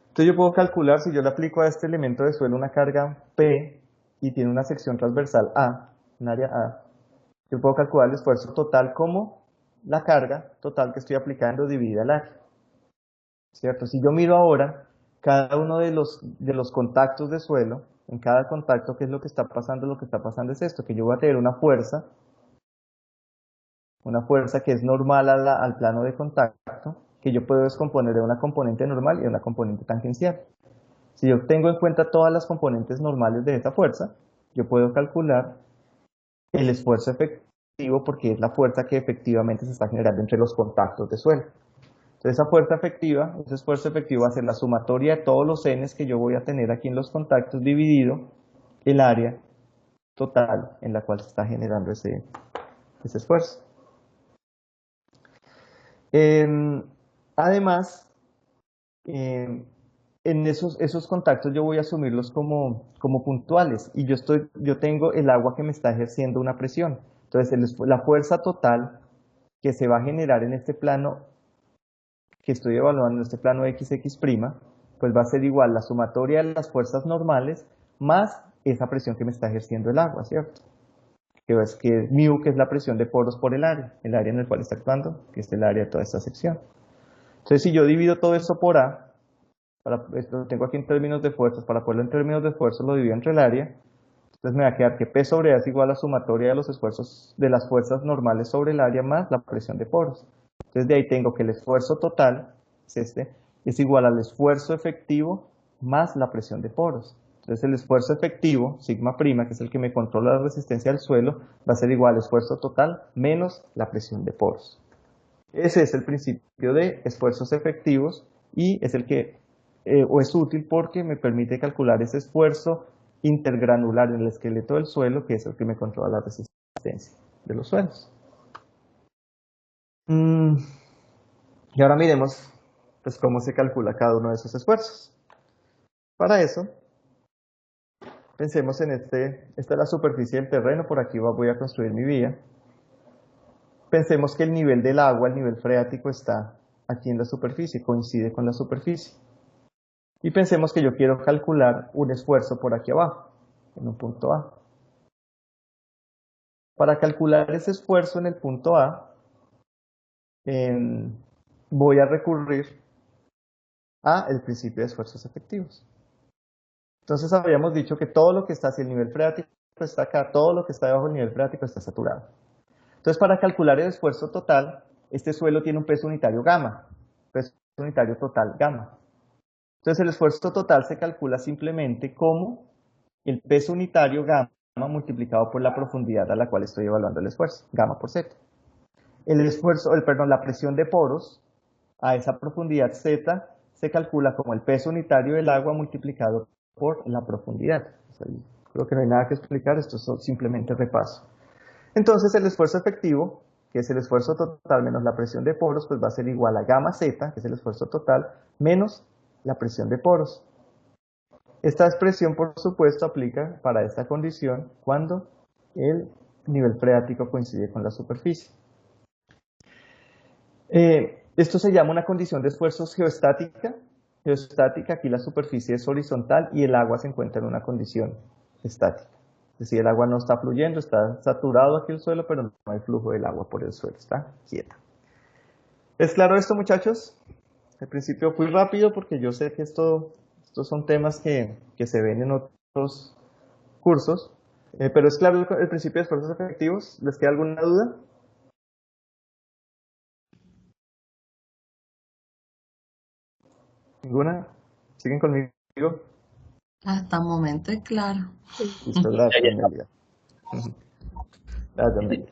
Entonces yo puedo calcular, si yo le aplico a este elemento de suelo una carga P y tiene una sección transversal A, un área A, yo puedo calcular el esfuerzo total como la carga total que estoy aplicando dividida el área. ¿Cierto? Si yo miro ahora cada uno de los contactos de suelo, en cada contacto, ¿qué es lo que está pasando? Lo que está pasando es esto, que yo voy a tener una fuerza que es normal al plano de contacto, que yo puedo descomponer de una componente normal y de una componente tangencial. Si yo tengo en cuenta todas las componentes normales de esa fuerza, yo puedo calcular el esfuerzo efectivo porque es la fuerza que efectivamente se está generando entre los contactos de suelo. Entonces esa fuerza efectiva, ese esfuerzo efectivo va a ser la sumatoria de todos los n's que yo voy a tener aquí en los contactos dividido el área total en la cual se está generando ese esfuerzo. Además, en esos contactos yo voy a asumirlos como puntuales y yo tengo el agua que me está ejerciendo una presión. Entonces la fuerza total que se va a generar en este plano que estoy evaluando, en este plano XX', pues va a ser igual la sumatoria de las fuerzas normales más esa presión que me está ejerciendo el agua, ¿cierto? Que es μ, que es la presión de poros por el área en el cual está actuando, que es el área de toda esta sección. Entonces si yo divido todo eso por A, esto lo tengo aquí en términos de fuerzas, para ponerlo en términos de esfuerzos lo divido entre el área, entonces me va a quedar que P sobre A es igual a la sumatoria de los esfuerzos de las fuerzas normales sobre el área más la presión de poros. Entonces de ahí tengo que el esfuerzo total, es igual al esfuerzo efectivo más la presión de poros. Entonces el esfuerzo efectivo, sigma prima, que es el que me controla la resistencia del suelo, va a ser igual al esfuerzo total menos la presión de poros. Ese es el principio de esfuerzos efectivos y es el que o es útil porque me permite calcular ese esfuerzo intergranular en el esqueleto del suelo, que es el que me controla la resistencia de los suelos. Y ahora miremos pues, cómo se calcula cada uno de esos esfuerzos. Para eso, pensemos en esta es la superficie del terreno, por aquí voy a construir mi vía. Pensemos que el nivel del agua, el nivel freático está aquí en la superficie, coincide con la superficie. Y pensemos que yo quiero calcular un esfuerzo por aquí abajo, en un punto A. Para calcular ese esfuerzo en el punto A, voy a recurrir a el principio de esfuerzos efectivos. Entonces habíamos dicho que todo lo que está hacia el nivel freático está acá, todo lo que está debajo del nivel freático está saturado. Entonces para calcular el esfuerzo total, este suelo tiene un peso unitario gamma, peso unitario total gamma. Entonces el esfuerzo total se calcula simplemente como el peso unitario gamma multiplicado por la profundidad a la cual estoy evaluando el esfuerzo, gamma por z. La presión de poros a esa profundidad z se calcula como el peso unitario del agua multiplicado por la profundidad. O sea, creo que no hay nada que explicar, esto es simplemente repaso. Entonces el esfuerzo efectivo, que es el esfuerzo total menos la presión de poros, pues va a ser igual a gamma z, que es el esfuerzo total, menos la presión de poros. Esta expresión, por supuesto, aplica para esta condición cuando el nivel freático coincide con la superficie. Esto se llama una condición de esfuerzos geostática. Geostática, aquí la superficie es horizontal y el agua se encuentra en una condición estática. Es decir, el agua no está fluyendo, está saturado aquí el suelo, pero no hay flujo del agua por el suelo, está quieta. ¿Es claro esto, muchachos? Al principio fui rápido porque yo sé que estos son temas que se ven en otros cursos, pero es claro el principio de esfuerzos efectivos. ¿Les queda alguna duda? ¿Ninguna? ¿Siguen conmigo? Hasta el momento es claro. Listo, gracias, Amelia. Gracias, Amelia.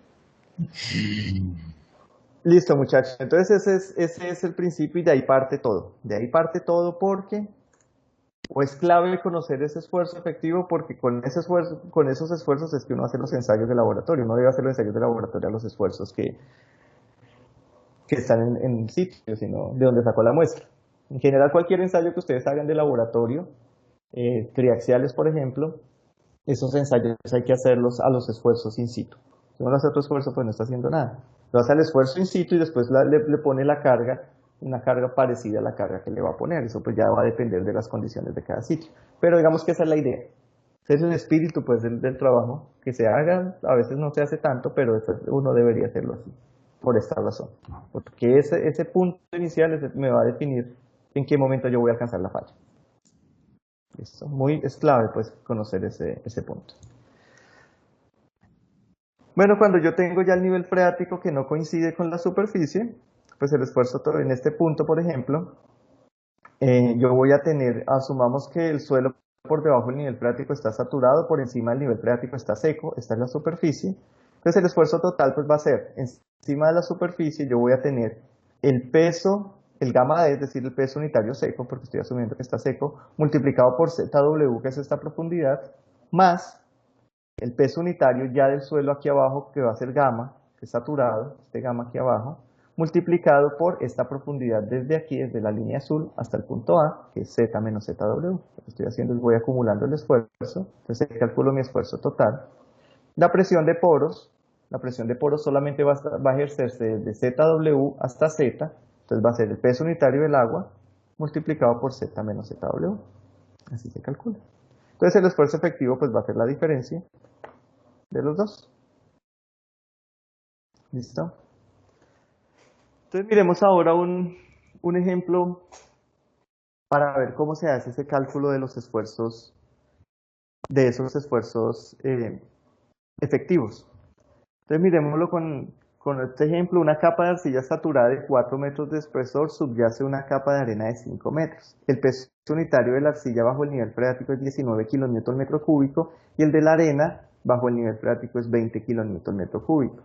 Listo, muchachos. Entonces ese es el principio y de ahí parte todo. De ahí parte todo porque o es clave conocer ese esfuerzo efectivo porque con ese esfuerzo, con esos esfuerzos es que uno hace los ensayos de laboratorio. Uno debe hacer los ensayos de laboratorio a los esfuerzos que están en sitio, sino de donde sacó la muestra. En general, cualquier ensayo que ustedes hagan de laboratorio, triaxiales, por ejemplo, esos ensayos hay que hacerlos a los esfuerzos in situ. Si uno hace otro esfuerzo, pues no está haciendo nada. Lo hace al esfuerzo in situ y después le pone la carga, una carga parecida a la carga que le va a poner. Eso pues ya va a depender de las condiciones de cada sitio. Pero digamos que esa es la idea. Ese es el espíritu pues del trabajo, que se haga, a veces no se hace tanto, pero uno debería hacerlo así, por esta razón. Porque ese punto inicial me va a definir en qué momento yo voy a alcanzar la falla. ¿Listo? Es clave pues conocer ese punto. Bueno, cuando yo tengo ya el nivel freático que no coincide con la superficie, pues el esfuerzo en este punto, por ejemplo, yo voy a tener, asumamos que el suelo por debajo del nivel freático está saturado, por encima del nivel freático está seco, esta es la superficie. Entonces el esfuerzo total pues va a ser, encima de la superficie yo voy a tener el peso, el gamma D, es decir, el peso unitario seco, porque estoy asumiendo que está seco, multiplicado por ZW, que es esta profundidad, más el peso unitario ya del suelo aquí abajo, que va a ser gamma, que es saturado, este gamma aquí abajo, multiplicado por esta profundidad desde aquí, desde la línea azul hasta el punto A, que es Z menos ZW. Lo que estoy haciendo es voy acumulando el esfuerzo, entonces calculo mi esfuerzo total. La presión de poros solamente va a ejercerse desde ZW hasta Z, entonces va a ser el peso unitario del agua multiplicado por Z menos ZW. Así se calcula. Entonces el esfuerzo efectivo pues va a ser la diferencia de los dos. ¿Listo? Entonces miremos ahora un ejemplo para ver cómo se hace ese cálculo de los esfuerzos, de esos esfuerzos efectivos. Entonces miremoslo con este ejemplo, una capa de arcilla saturada de 4 metros de espesor subyace una capa de arena de 5 metros. El peso unitario de la arcilla bajo el nivel freático es 19 kilonewton metro cúbico y el de la arena bajo el nivel freático es 20 kilonewton metro cúbico.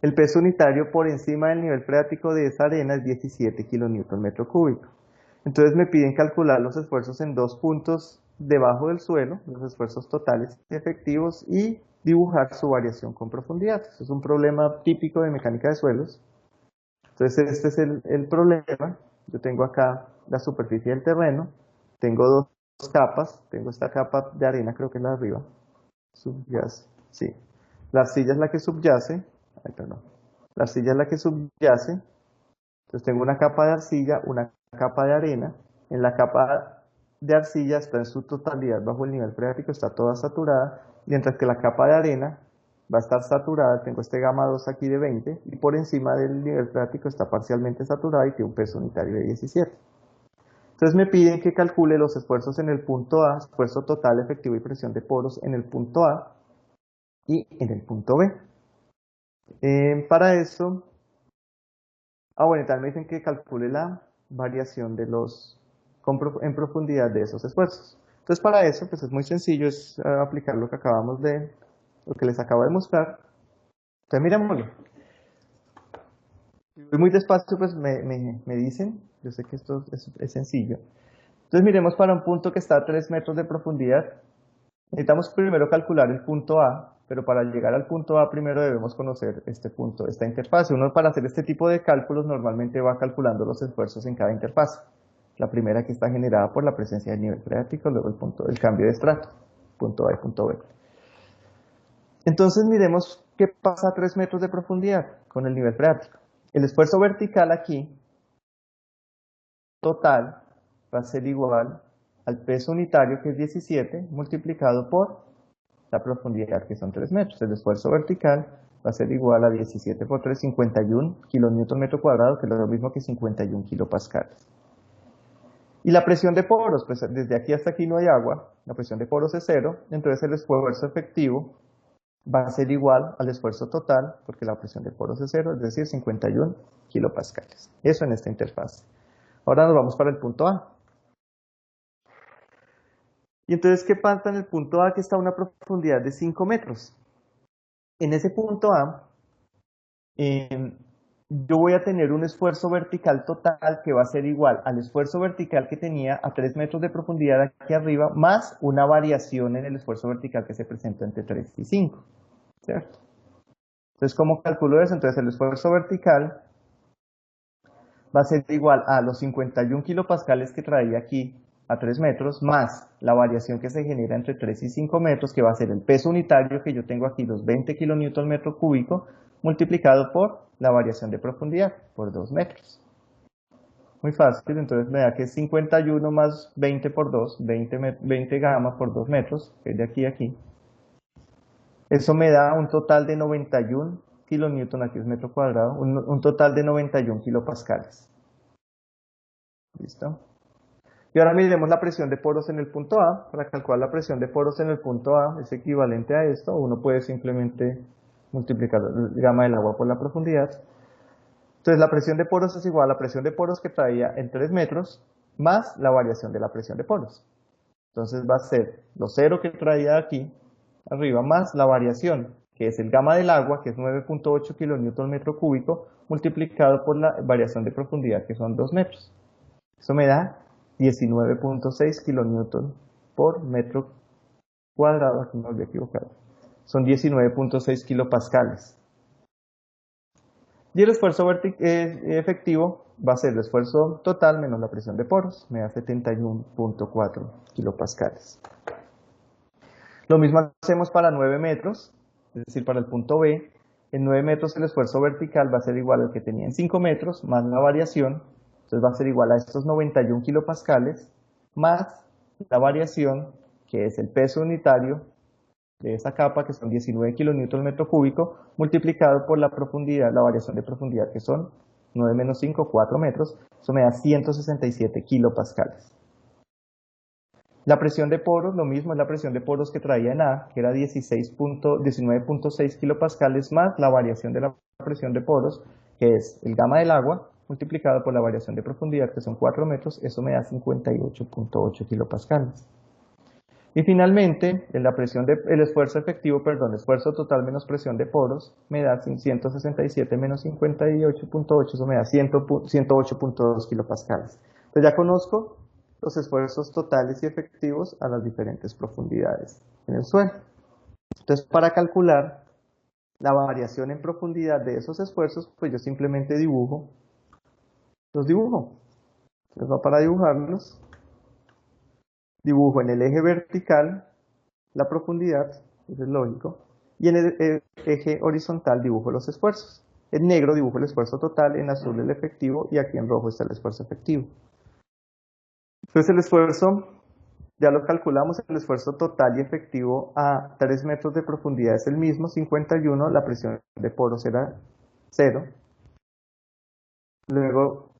El peso unitario por encima del nivel freático de esa arena es 17 kilonewton metro cúbico. Entonces me piden calcular los esfuerzos en dos puntos debajo del suelo, los esfuerzos totales y efectivos, y dibujar su variación con profundidad. Eso es un problema típico de mecánica de suelos. Entonces este es el problema. Yo tengo acá la superficie del terreno, tengo dos capas, tengo esta capa de arena, creo que es la de arriba, subyace, sí. La arcilla es la que subyace, ay, perdón. La arcilla es la que subyace, entonces tengo una capa de arcilla, una capa de arena. En la capa de arcilla está en su totalidad bajo el nivel freático, está toda saturada, mientras que la capa de arena va a estar saturada, tengo este gamma 2 aquí de 20, y por encima del nivel freático está parcialmente saturada y tiene un peso unitario de 17. Entonces me piden que calcule los esfuerzos en el punto A, esfuerzo total, efectivo y presión de poros en el punto A y en el punto B. Para eso, bueno, también me dicen que calcule la variación de en profundidad de esos esfuerzos. Entonces para eso, pues es muy sencillo, es aplicar lo que les acabo de mostrar. Entonces mirémoslo. Si voy muy despacio, pues me dicen, yo sé que esto es sencillo. Entonces miremos para un punto que está a 3 metros de profundidad. Necesitamos primero calcular el punto A, pero para llegar al punto A primero debemos conocer este punto, esta interfaz. Uno para hacer este tipo de cálculos normalmente va calculando los esfuerzos en cada interfaz. La primera que está generada por la presencia del nivel freático, luego el cambio de estrato, punto A y punto B. Entonces miremos qué pasa a 3 metros de profundidad con el nivel freático. El esfuerzo vertical aquí, total, va a ser igual al peso unitario, que es 17, multiplicado por la profundidad, que son 3 metros. El esfuerzo vertical va a ser igual a 17 por 3, 51 kilonewton metro cuadrado, que es lo mismo que 51 kilopascales. Y la presión de poros, pues desde aquí hasta aquí no hay agua, la presión de poros es 0, entonces el esfuerzo efectivo va a ser igual al esfuerzo total, porque la presión de poros es 0, es decir, 51 kilopascales. Eso en esta interfaz. Ahora nos vamos para el punto A. Y entonces, ¿qué pasa en el punto A que está a una profundidad de 5 metros? En ese punto A, yo voy a tener un esfuerzo vertical total que va a ser igual al esfuerzo vertical que tenía a 3 metros de profundidad aquí arriba, más una variación en el esfuerzo vertical que se presenta entre 3 y 5, ¿cierto? Entonces, ¿cómo calculo eso? Entonces, el esfuerzo vertical va a ser igual a los 51 kilopascales que traía aquí a 3 metros, más la variación que se genera entre 3 y 5 metros, que va a ser el peso unitario que yo tengo aquí, los 20 kilonewton metro cúbico, multiplicado por la variación de profundidad, por 2 metros. Muy fácil, entonces me da que es 51 más 20 por 2, 20 gamma por 2 metros, que es de aquí a aquí. Eso me da un total de 91 kilonewton, aquí es metro cuadrado, un total de 91 kilopascales. ¿Listo? Y ahora miremos la presión de poros en el punto A. Para calcular la presión de poros en el punto A es equivalente a esto. Uno puede simplemente multiplicar el gamma del agua por la profundidad. Entonces la presión de poros es igual a la presión de poros que traía en 3 metros más la variación de la presión de poros. Entonces va a ser lo cero que traía aquí arriba más la variación, que es el gamma del agua, que es 9.8 kilonewton metro cúbico, multiplicado por la variación de profundidad, que son 2 metros. Eso me da 19.6 kilonewton por metro cuadrado. Aquí me volví a equivocar. Son 19.6 kilopascales. Y el esfuerzo efectivo va a ser el esfuerzo total menos la presión de poros. Me da 71.4 kilopascales. Lo mismo hacemos para 9 metros, es decir, para el punto B. En 9 metros el esfuerzo vertical va a ser igual al que tenía en 5 metros, más la variación. Entonces va a ser igual a estos 91 kilopascales, más la variación, que es el peso unitario de esa capa, que son 19 kilonewton metro cúbico, multiplicado por la profundidad, la variación de profundidad, que son 9 menos 5, 4 metros. Eso me da 167 kilopascales. La presión de poros, lo mismo, es la presión de poros que traía en A, que era 19.6 kilopascales más la variación de la presión de poros, que es el gamma del agua, multiplicado por la variación de profundidad, que son 4 metros, eso me da 58.8 kilopascales. Y finalmente, el esfuerzo efectivo, esfuerzo total menos presión de poros, me da 167 menos 58.8, eso me da 108.2 kilopascales. Entonces ya conozco los esfuerzos totales y efectivos a las diferentes profundidades en el suelo. Entonces, para calcular la variación en profundidad de esos esfuerzos, pues yo simplemente los dibujo. Entonces, para dibujarlos, dibujo en el eje vertical la profundidad, eso es lógico, y en el eje horizontal dibujo los esfuerzos. En negro dibujo el esfuerzo total, en azul el efectivo, y aquí en rojo está el esfuerzo efectivo. Entonces el esfuerzo, ya lo calculamos, el esfuerzo total y efectivo a 3 metros de profundidad es el mismo, 51, la presión de poros era 0. Luego,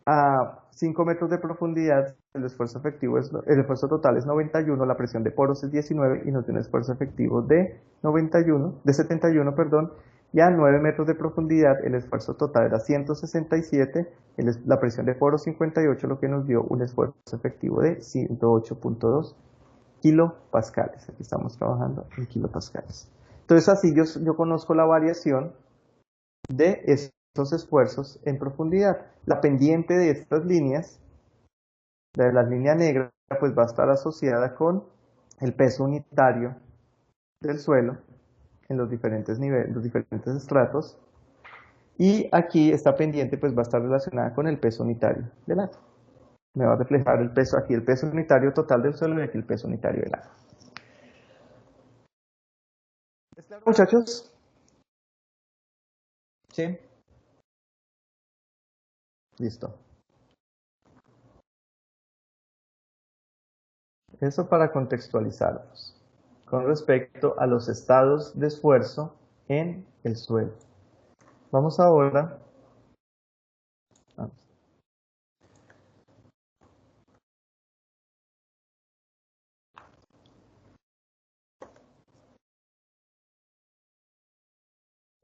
a 5 metros de profundidad, el esfuerzo total es 91, la presión de poros es 19 y nos tiene un esfuerzo efectivo de 71, perdón. Y a 9 metros de profundidad, el esfuerzo total era 167, la presión de poros 58, lo que nos dio un esfuerzo efectivo de 108.2 kilopascales. Aquí estamos trabajando en kilopascales. Entonces así yo conozco la variación de estos esfuerzos en profundidad. La pendiente de estas líneas, de la línea negra, pues va a estar asociada con el peso unitario del suelo en los diferentes niveles, los diferentes estratos. Y aquí esta pendiente pues va a estar relacionada con el peso unitario del agua. Me va a reflejar el peso aquí, el peso unitario total del suelo, y aquí el peso unitario del agua. ¿Es claro, muchachos? Sí. Listo. Eso para contextualizarnos con respecto a los estados de esfuerzo en el suelo. Vamos ahora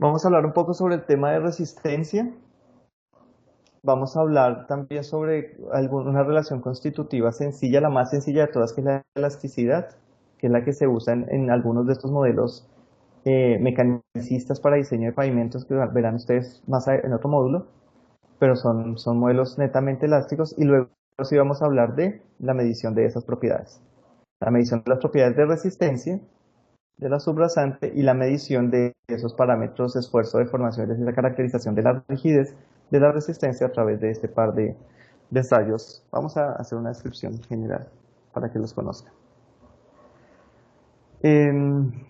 vamos a hablar un poco sobre el tema de resistencia vamos a hablar también sobre una relación constitutiva sencilla, la más sencilla de todas, que es la elasticidad, que es la que se usa en algunos de estos modelos mecanicistas para diseño de pavimentos, que verán ustedes más en otro módulo, pero son modelos netamente elásticos. Y luego sí vamos a hablar de la medición de esas propiedades. La medición de las propiedades de resistencia de la subrasante y la medición de esos parámetros de esfuerzo, deformación y la caracterización de la rigidez de la resistencia a través de este par de ensayos. Vamos a hacer una descripción general para que los conozcan. Entonces,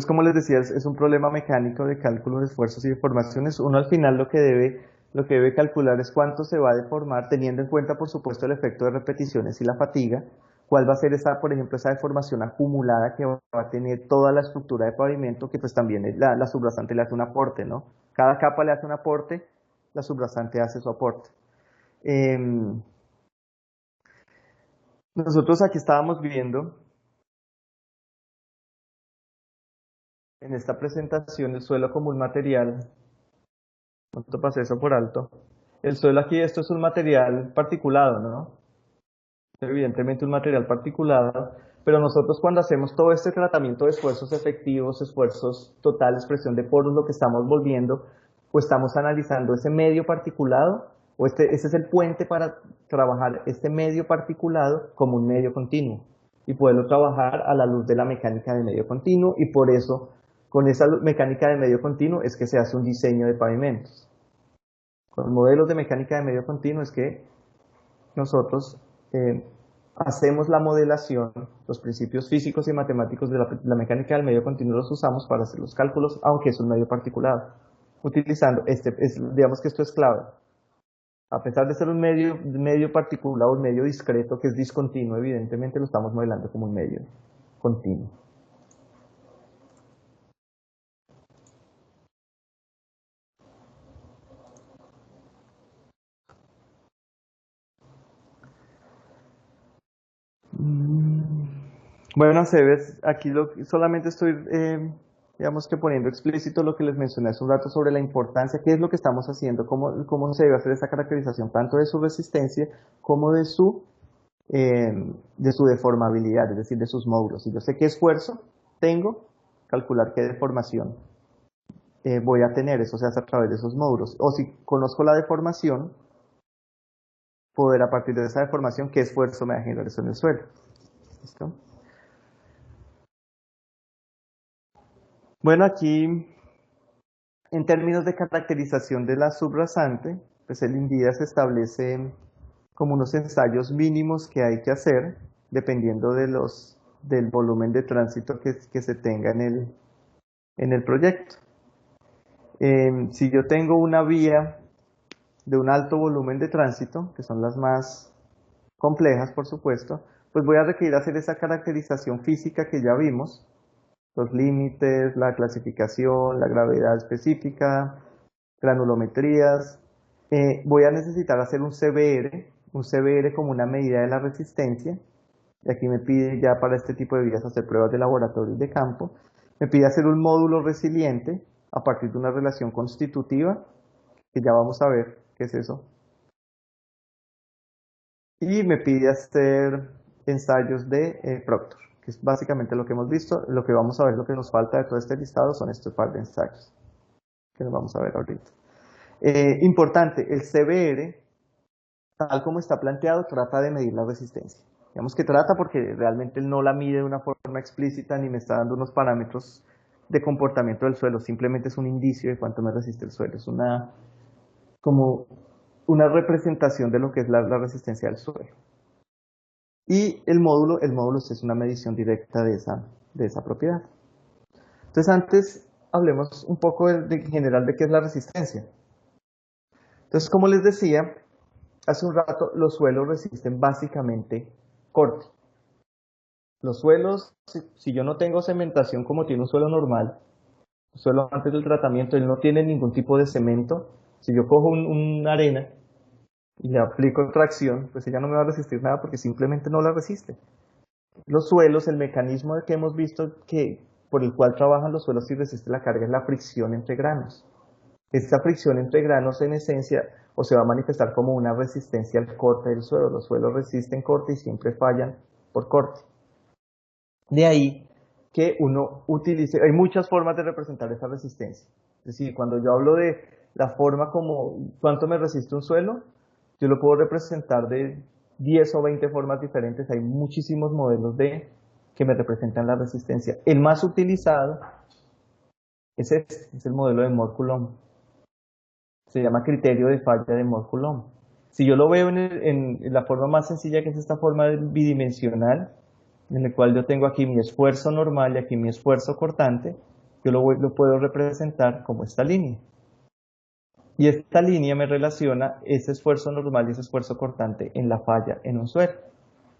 como les decía, es un problema mecánico de cálculo de esfuerzos y deformaciones. Uno al final lo que debe calcular es cuánto se va a deformar, teniendo en cuenta, por supuesto, el efecto de repeticiones y la fatiga. Cuál va a ser esa, por ejemplo, esa deformación acumulada que va a tener toda la estructura de pavimento, que pues también la subrasante le hace un aporte, ¿no? Cada capa le hace un aporte, la subrasante hace su aporte. Nosotros aquí estábamos viendo en esta presentación el suelo como un material. ¿Cuánto pasé eso por alto? El suelo aquí, esto es un material particulado, ¿no? Evidentemente un material particulado, pero nosotros cuando hacemos todo este tratamiento de esfuerzos efectivos, esfuerzos totales, presión de poros, lo que estamos volviendo, o estamos analizando ese medio particulado, o ese es el puente para trabajar este medio particulado como un medio continuo, y poderlo trabajar a la luz de la mecánica de medio continuo, y por eso, con esa mecánica de medio continuo, es que se hace un diseño de pavimentos. Con modelos de mecánica de medio continuo es que nosotros hacemos la modelación, los principios físicos y matemáticos de la mecánica del medio continuo los usamos para hacer los cálculos, aunque es un medio particulado. Utilizando digamos que esto es clave. A pesar de ser un medio particulado, un medio discreto que es discontinuo, evidentemente lo estamos modelando como un medio continuo. Bueno, Sebes, aquí solamente estoy, digamos que poniendo explícito lo que les mencioné hace un rato sobre la importancia, qué es lo que estamos haciendo, cómo se debe hacer esa caracterización, tanto de su resistencia como de su deformabilidad, es decir, de sus módulos. Si yo sé qué esfuerzo tengo, calcular qué deformación voy a tener, eso se hace a través de esos módulos. O si conozco la deformación, poder a partir de esa deformación, qué esfuerzo me va a generar eso en el suelo. ¿Listo? Bueno, aquí, en términos de caracterización de la subrasante, pues el INVIDIA establece como unos ensayos mínimos que hay que hacer, dependiendo del volumen de tránsito que se tenga en el proyecto. Si yo tengo una vía de un alto volumen de tránsito, que son las más complejas, por supuesto, pues voy a requerir hacer esa caracterización física que ya vimos, los límites, la clasificación, la gravedad específica, granulometrías. Voy a necesitar hacer un CBR como una medida de la resistencia, y aquí me pide ya para este tipo de vías hacer pruebas de laboratorio y de campo. Me pide hacer un módulo resiliente a partir de una relación constitutiva, que ya vamos a ver qué es eso. Y me pide hacer ensayos de Proctor, que es básicamente lo que hemos visto. Lo que vamos a ver, lo que nos falta de todo este listado son estos par de ensayos, que nos vamos a ver ahorita. Importante, el CBR, tal como está planteado, trata de medir la resistencia. Digamos que trata porque realmente él no la mide de una forma explícita ni me está dando unos parámetros de comportamiento del suelo, simplemente es un indicio de cuánto me resiste el suelo, es como una representación de lo que es la resistencia del suelo. Y el módulo es una medición directa de esa propiedad. Entonces antes hablemos un poco en general de qué es la resistencia. Entonces, como les decía hace un rato, los suelos resisten básicamente corte. Los suelos, si yo no tengo cementación como tiene un suelo normal, el suelo antes del tratamiento, él no tiene ningún tipo de cemento. Si yo cojo una arena y le aplico tracción, pues ella no me va a resistir nada porque simplemente no la resiste. Los suelos, el mecanismo que hemos visto por el cual trabajan los suelos y resiste la carga es la fricción entre granos. Esta fricción entre granos en esencia o se va a manifestar como una resistencia al corte del suelo. Los suelos resisten corte y siempre fallan por corte. De ahí que uno utilice, hay muchas formas de representar esa resistencia. Es decir, cuando yo hablo de la forma como cuánto me resiste un suelo, yo lo puedo representar de 10 o 20 formas diferentes. Hay muchísimos modelos que me representan la resistencia. El más utilizado es este, es el modelo de Mohr-Coulomb. Se llama criterio de falla de Mohr-Coulomb. Si yo lo veo en la forma más sencilla, que es esta forma bidimensional, en el cual yo tengo aquí mi esfuerzo normal y aquí mi esfuerzo cortante, yo lo puedo representar como esta línea. Y esta línea me relaciona ese esfuerzo normal y ese esfuerzo cortante en la falla en un suelo.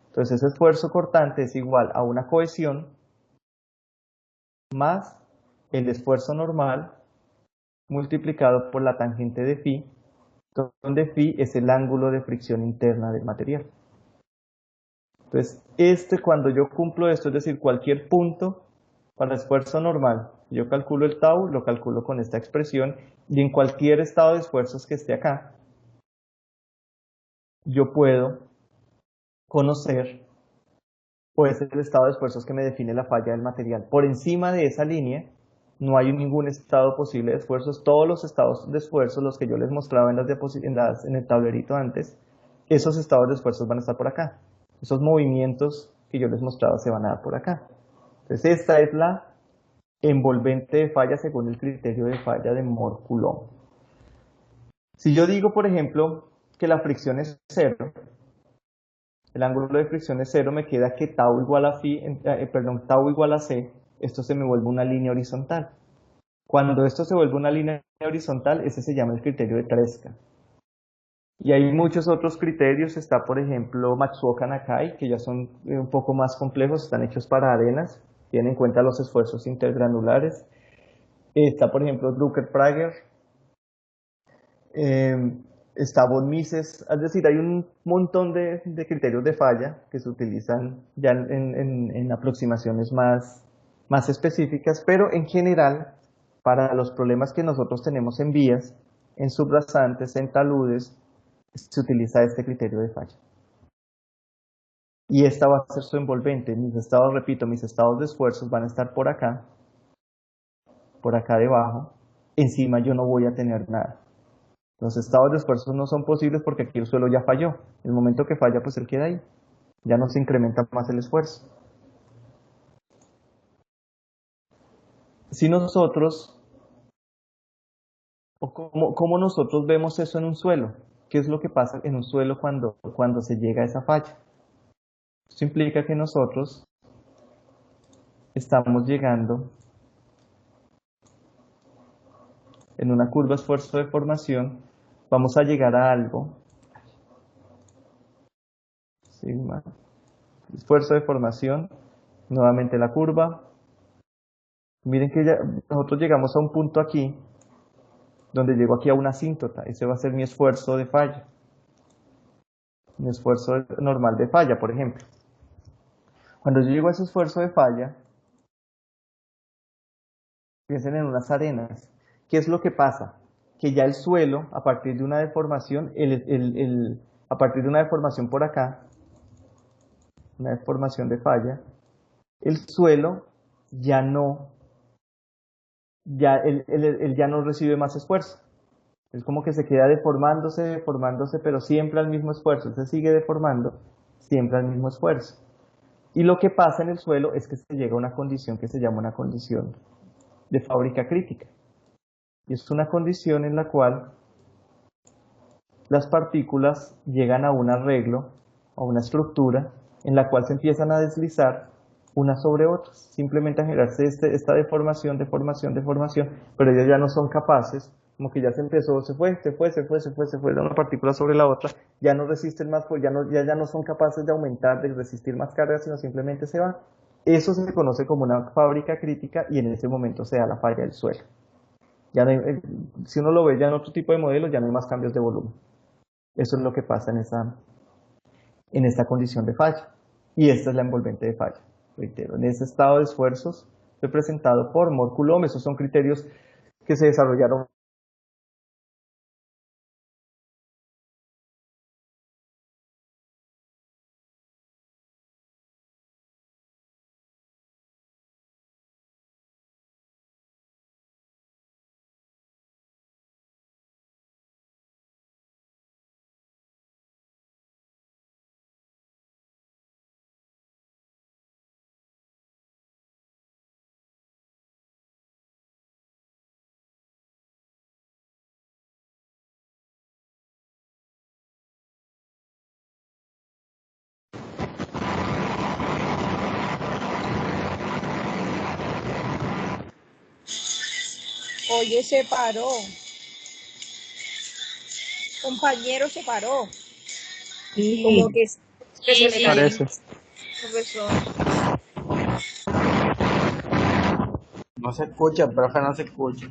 Entonces ese esfuerzo cortante es igual a una cohesión más el esfuerzo normal multiplicado por la tangente de phi, donde phi es el ángulo de fricción interna del material. Entonces, cuando yo cumplo esto, es decir, cualquier punto para esfuerzo normal, yo calculo el tau, lo calculo con esta expresión, y en cualquier estado de esfuerzos que esté acá, yo puedo conocer, o es el estado de esfuerzos que me define la falla del material. Por encima de esa línea, no hay ningún estado posible de esfuerzos. Todos los estados de esfuerzo, los que yo les mostraba en el tablerito antes, esos estados de esfuerzos van a estar por acá. Esos movimientos que yo les mostraba se van a dar por acá. Entonces esta es la envolvente de falla según el criterio de falla de Mohr-Coulomb. Si yo digo, por ejemplo, que la fricción es cero, el ángulo de fricción es cero, me queda que tau igual a tau igual a c, esto se me vuelve una línea horizontal. Cuando esto se vuelve una línea horizontal, ese se llama el criterio de Tresca. Y hay muchos otros criterios, está por ejemplo Matsuoka-Nakai, que ya son un poco más complejos, están hechos para arenas, tienen en cuenta los esfuerzos intergranulares. Está por ejemplo Drucker-Prager, está von Mises, es decir, hay un montón de criterios de falla que se utilizan ya en aproximaciones más específicas, pero en general, para los problemas que nosotros tenemos en vías, en subrasantes, en taludes, se utiliza este criterio de falla. Y esta va a ser su envolvente. Mis estados, repito, mis estados de esfuerzos van a estar por acá debajo. Encima yo no voy a tener nada. Los estados de esfuerzos no son posibles porque aquí el suelo ya falló. En el momento que falla, pues él queda ahí. Ya no se incrementa más el esfuerzo. Si nosotros, o cómo nosotros vemos eso en un suelo, ¿qué es lo que pasa en un suelo cuando se llega a esa falla? Esto implica que nosotros estamos llegando en una curva esfuerzo de formación, vamos a llegar a algo, sigma, esfuerzo de formación, nuevamente la curva. Miren que nosotros llegamos a un punto aquí, donde llego aquí a una asíntota, ese va a ser mi esfuerzo de falla, mi esfuerzo normal de falla, por ejemplo. Cuando yo llego a ese esfuerzo de falla, piensen en unas arenas. ¿Qué es lo que pasa? Que ya el suelo, a partir de una deformación, a partir de una deformación por acá, una deformación de falla, el suelo ya no, él ya no recibe más esfuerzo. Es como que se queda deformándose, pero siempre al mismo esfuerzo. Se sigue deformando, siempre al mismo esfuerzo. Y lo que pasa en el suelo es que se llega a una condición que se llama una condición de fábrica crítica. Y es una condición en la cual las partículas llegan a un arreglo, a una estructura, en la cual se empiezan a deslizar unas sobre otras, simplemente a generarse esta deformación, pero ellas ya no son capaces, como que ya se empezó, se fue de una partícula sobre la otra, ya no resisten más, pues ya no son capaces de aumentar, de resistir más cargas, sino simplemente se van. Eso se conoce como una fábrica crítica y en ese momento se da la falla del suelo. Ya no hay, si uno lo ve ya en otro tipo de modelos, ya no hay más cambios de volumen. Eso es lo que pasa en esta condición de falla. Y esta es la envolvente de falla. Reitero, en ese estado de esfuerzos representado por Mohr-Coulomb, esos son criterios que se desarrollaron Oye, se paró. Compañero, se paró. Como Sí, que se le cayó el Parece. profesor. No se escucha, el profe no se escucha.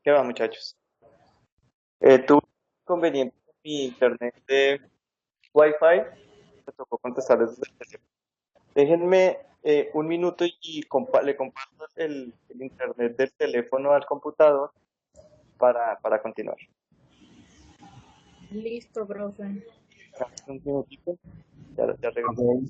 ¿Qué va, muchachos? Tuve inconveniente con mi internet de Wi-Fi, me tocó contestarles desde el teléfono. Déjenme un minuto y le comparto el internet del teléfono al computador para continuar. Listo, profe. Un minutito, ya regreso. Ok.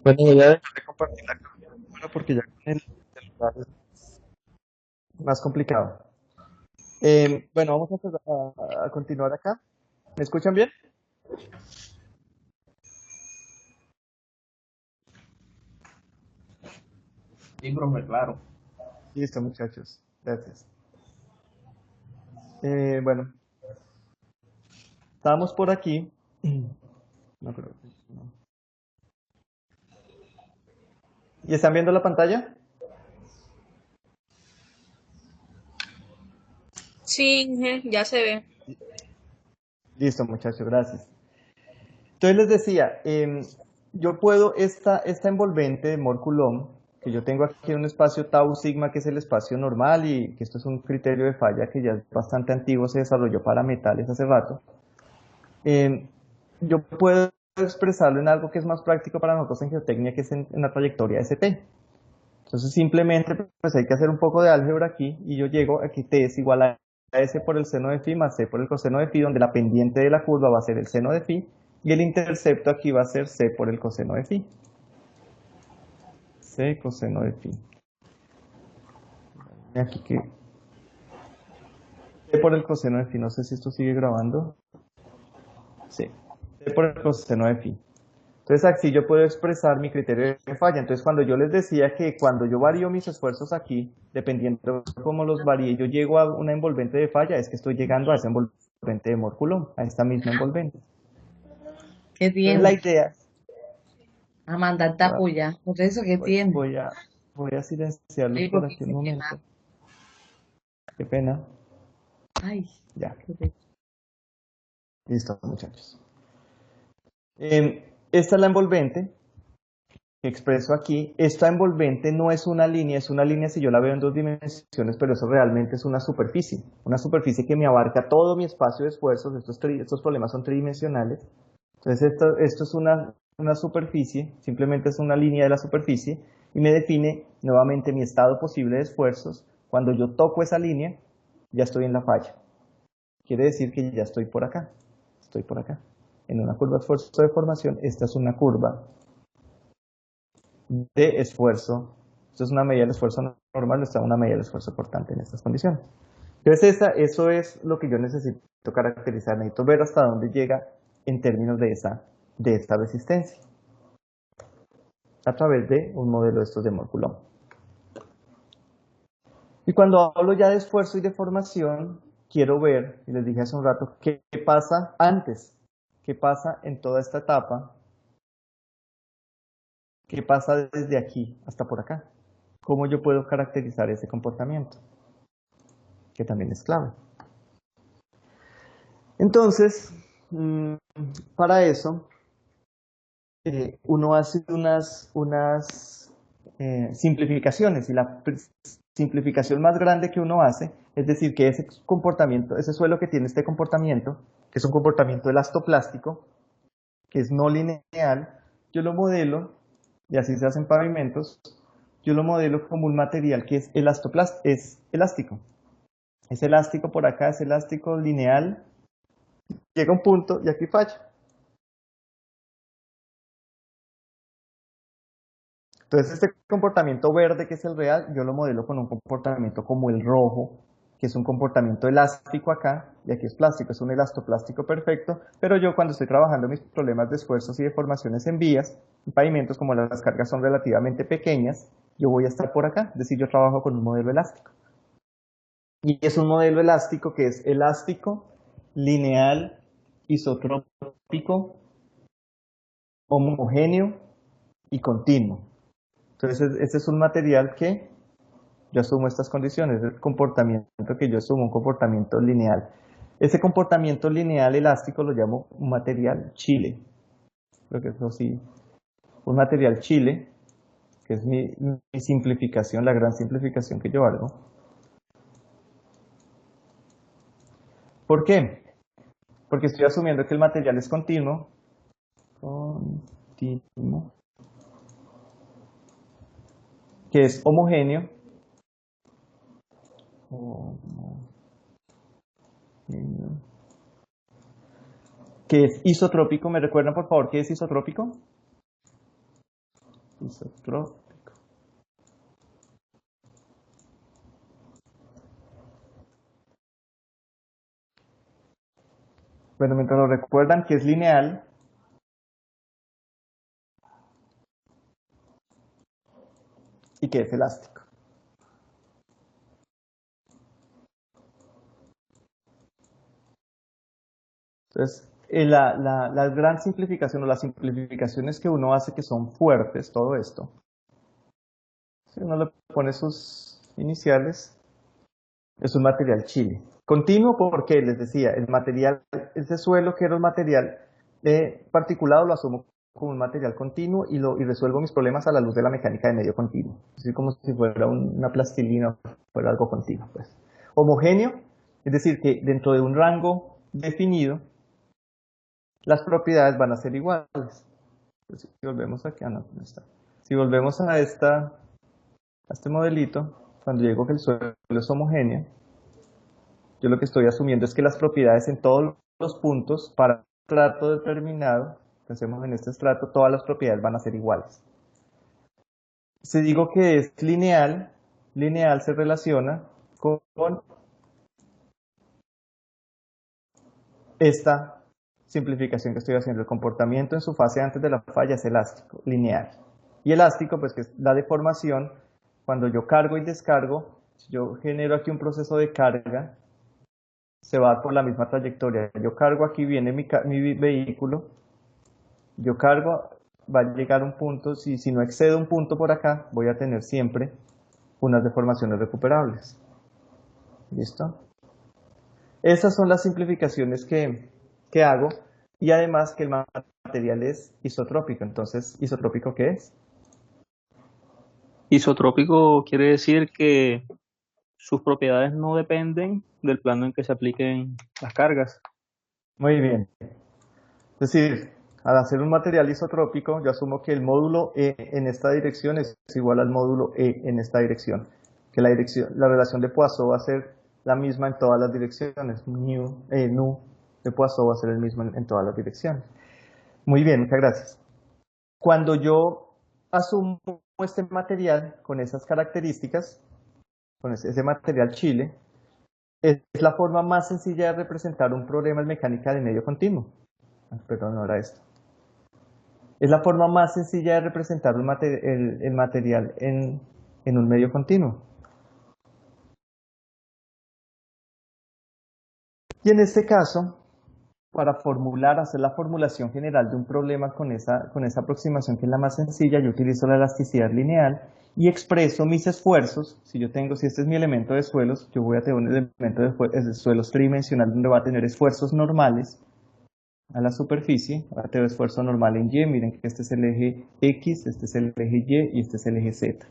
Bueno, voy a dejar de compartir la cámara porque ya con el celular es más complicado. Bueno, vamos a continuar acá. ¿Me escuchan bien? Sí, profe, claro. Listo, muchachos. Gracias. Bueno, estábamos por aquí. No creo que no. ¿Y están viendo la pantalla? Sí, Inge, ya se ve. Listo, muchachos, gracias. Entonces les decía, yo puedo esta envolvente de Moore Coulomb, que yo tengo aquí en un espacio tau sigma, que es el espacio normal, y que esto es un criterio de falla que ya es bastante antiguo, se desarrolló para metales hace rato. Yo puedo expresarlo en algo que es más práctico para nosotros en geotecnia, que es en la trayectoria ST. Entonces simplemente pues hay que hacer un poco de álgebra aquí y yo llego aquí T es igual a S por el seno de phi más C por el coseno de phi, donde la pendiente de la curva va a ser el seno de phi y el intercepto aquí va a ser C por el coseno de phi. C coseno de phi. Aquí que C por el coseno de phi, no sé si esto sigue grabando. Sí, C por el coseno de phi. Entonces así yo puedo expresar mi criterio de falla. Entonces cuando yo les decía que cuando yo varío mis esfuerzos aquí, dependiendo de cómo los varíe, yo llego a una envolvente de falla, es que estoestoy llegando a esa envolvente de Moore Coulomb, a esta misma envolvente. ¿qué Entonces la tiene? idea, A mandar tapuya. Por eso, ¿qué tiene? voy a Voy a silenciarlos Ay, por porque aquí un se momento. quema. Qué pena. Ay, Ya, qué rico. listo, muchachos. Esta es la envolvente que expreso aquí. Esta envolvente no es una línea, es una línea si yo la veo en dos dimensiones, pero eso realmente es una superficie que me abarca todo mi espacio de esfuerzos. Estos problemas son tridimensionales. Entonces esto es una superficie, simplemente es una línea de la superficie y me define nuevamente mi estado posible de esfuerzos. Cuando yo toco esa línea, ya estoy en la falla. Quiere decir que ya estoy por acá. Estoy por acá. En una curva de esfuerzo de formación, esta es una curva de esfuerzo. Esto es una medida del esfuerzo normal, esta es una medida del esfuerzo cortante en estas condiciones. Entonces eso es lo que yo necesito caracterizar. Necesito ver hasta dónde llega en términos de esta resistencia a través de un modelo de estos de Mohr-Coulomb. Y cuando hablo ya de esfuerzo y de formación, quiero ver, y les dije hace un rato, qué pasa antes, qué pasa en toda esta etapa, qué pasa desde aquí hasta por acá, cómo yo puedo caracterizar ese comportamiento, que también es clave. Entonces, para eso, uno hace unas simplificaciones, y la simplificación más grande que uno hace es decir que ese comportamiento, ese suelo que tiene este comportamiento, que es un comportamiento elastoplástico, que es no lineal, yo lo modelo, y así se hacen pavimentos, yo lo modelo como un material que es elástico. Es elástico por acá, es elástico lineal, llega un punto y aquí falla. Entonces este comportamiento verde, que es el real, yo lo modelo con un comportamiento como el rojo, que es un comportamiento elástico acá, y aquí es plástico, es un elastoplástico perfecto, pero yo cuando estoy trabajando mis problemas de esfuerzos y deformaciones en vías, en pavimentos, como las cargas son relativamente pequeñas, yo voy a estar por acá, es decir, yo trabajo con un modelo elástico. Y es un modelo elástico que es elástico, lineal, isotrópico, homogéneo y continuo. Entonces, este es un material que yo asumo estas condiciones, el comportamiento que yo asumo, un comportamiento lineal. Ese comportamiento lineal elástico lo llamo un material Chile. Creo que eso sí, un material Chile, que es mi simplificación, la gran simplificación que yo hago. ¿Por qué? Porque estoy asumiendo que el material es continuo, que es homogéneo, que es isotrópico. ¿Me recuerdan por favor qué es isotrópico? Isotrópico. Bueno, mientras lo recuerdan, que es lineal, y que es elástico. Entonces, la gran simplificación o las simplificaciones que uno hace que son fuertes, todo esto, si uno le pone sus iniciales, es un material Chile. Continuo porque, les decía, el material, ese suelo que era un material particulado lo asumo como un material continuo y resuelvo mis problemas a la luz de la mecánica de medio continuo. Es decir, como si fuera una plastilina, fuera algo continuo. Pues. Homogéneo, es decir, que dentro de un rango definido, las propiedades van a ser iguales. Entonces, si volvemos aquí, no está. Si volvemos a este modelito, cuando digo que el suelo es homogéneo, yo lo que estoy asumiendo es que las propiedades en todos los puntos para un estrato determinado, que hacemos en este estrato, todas las propiedades van a ser iguales. Si digo que es lineal, lineal se relaciona con esta simplificación que estoy haciendo. El comportamiento en su fase antes de la falla es elástico, lineal. Y elástico, pues que es la deformación, cuando yo cargo y descargo, si yo genero aquí un proceso de carga, se va por la misma trayectoria. Yo cargo, aquí viene mi vehículo, yo cargo, va a llegar un punto, si no excedo un punto por acá, voy a tener siempre unas deformaciones recuperables. ¿Listo? Esas son las simplificaciones que hago, y además que el material es isotrópico. Entonces, ¿isotrópico qué es? Isotrópico quiere decir que sus propiedades no dependen del plano en que se apliquen las cargas. Muy bien. Es decir, al hacer un material isotrópico, yo asumo que el módulo E en esta dirección es igual al módulo E en esta dirección. Que la relación de Poisson va a ser la misma en todas las direcciones. Nu de Poisson va a ser el mismo en todas las direcciones. Muy bien, muchas gracias. Cuando yo asumo este material con esas características, con ese material chile, es la forma más sencilla de representar un problema en mecánica de medio continuo. Perdón, no era esto. Es la forma más sencilla de representar el material en un medio continuo. Y en este caso, para hacer la formulación general de un problema con esa aproximación que es la más sencilla, yo utilizo la elasticidad lineal y expreso mis esfuerzos. Si este es mi elemento de suelos, yo voy a tener un elemento de suelos tridimensional donde va a tener esfuerzos normales a la superficie, va a tener esfuerzo normal en Y. Miren que este es el eje X, este es el eje Y y este es el eje Z.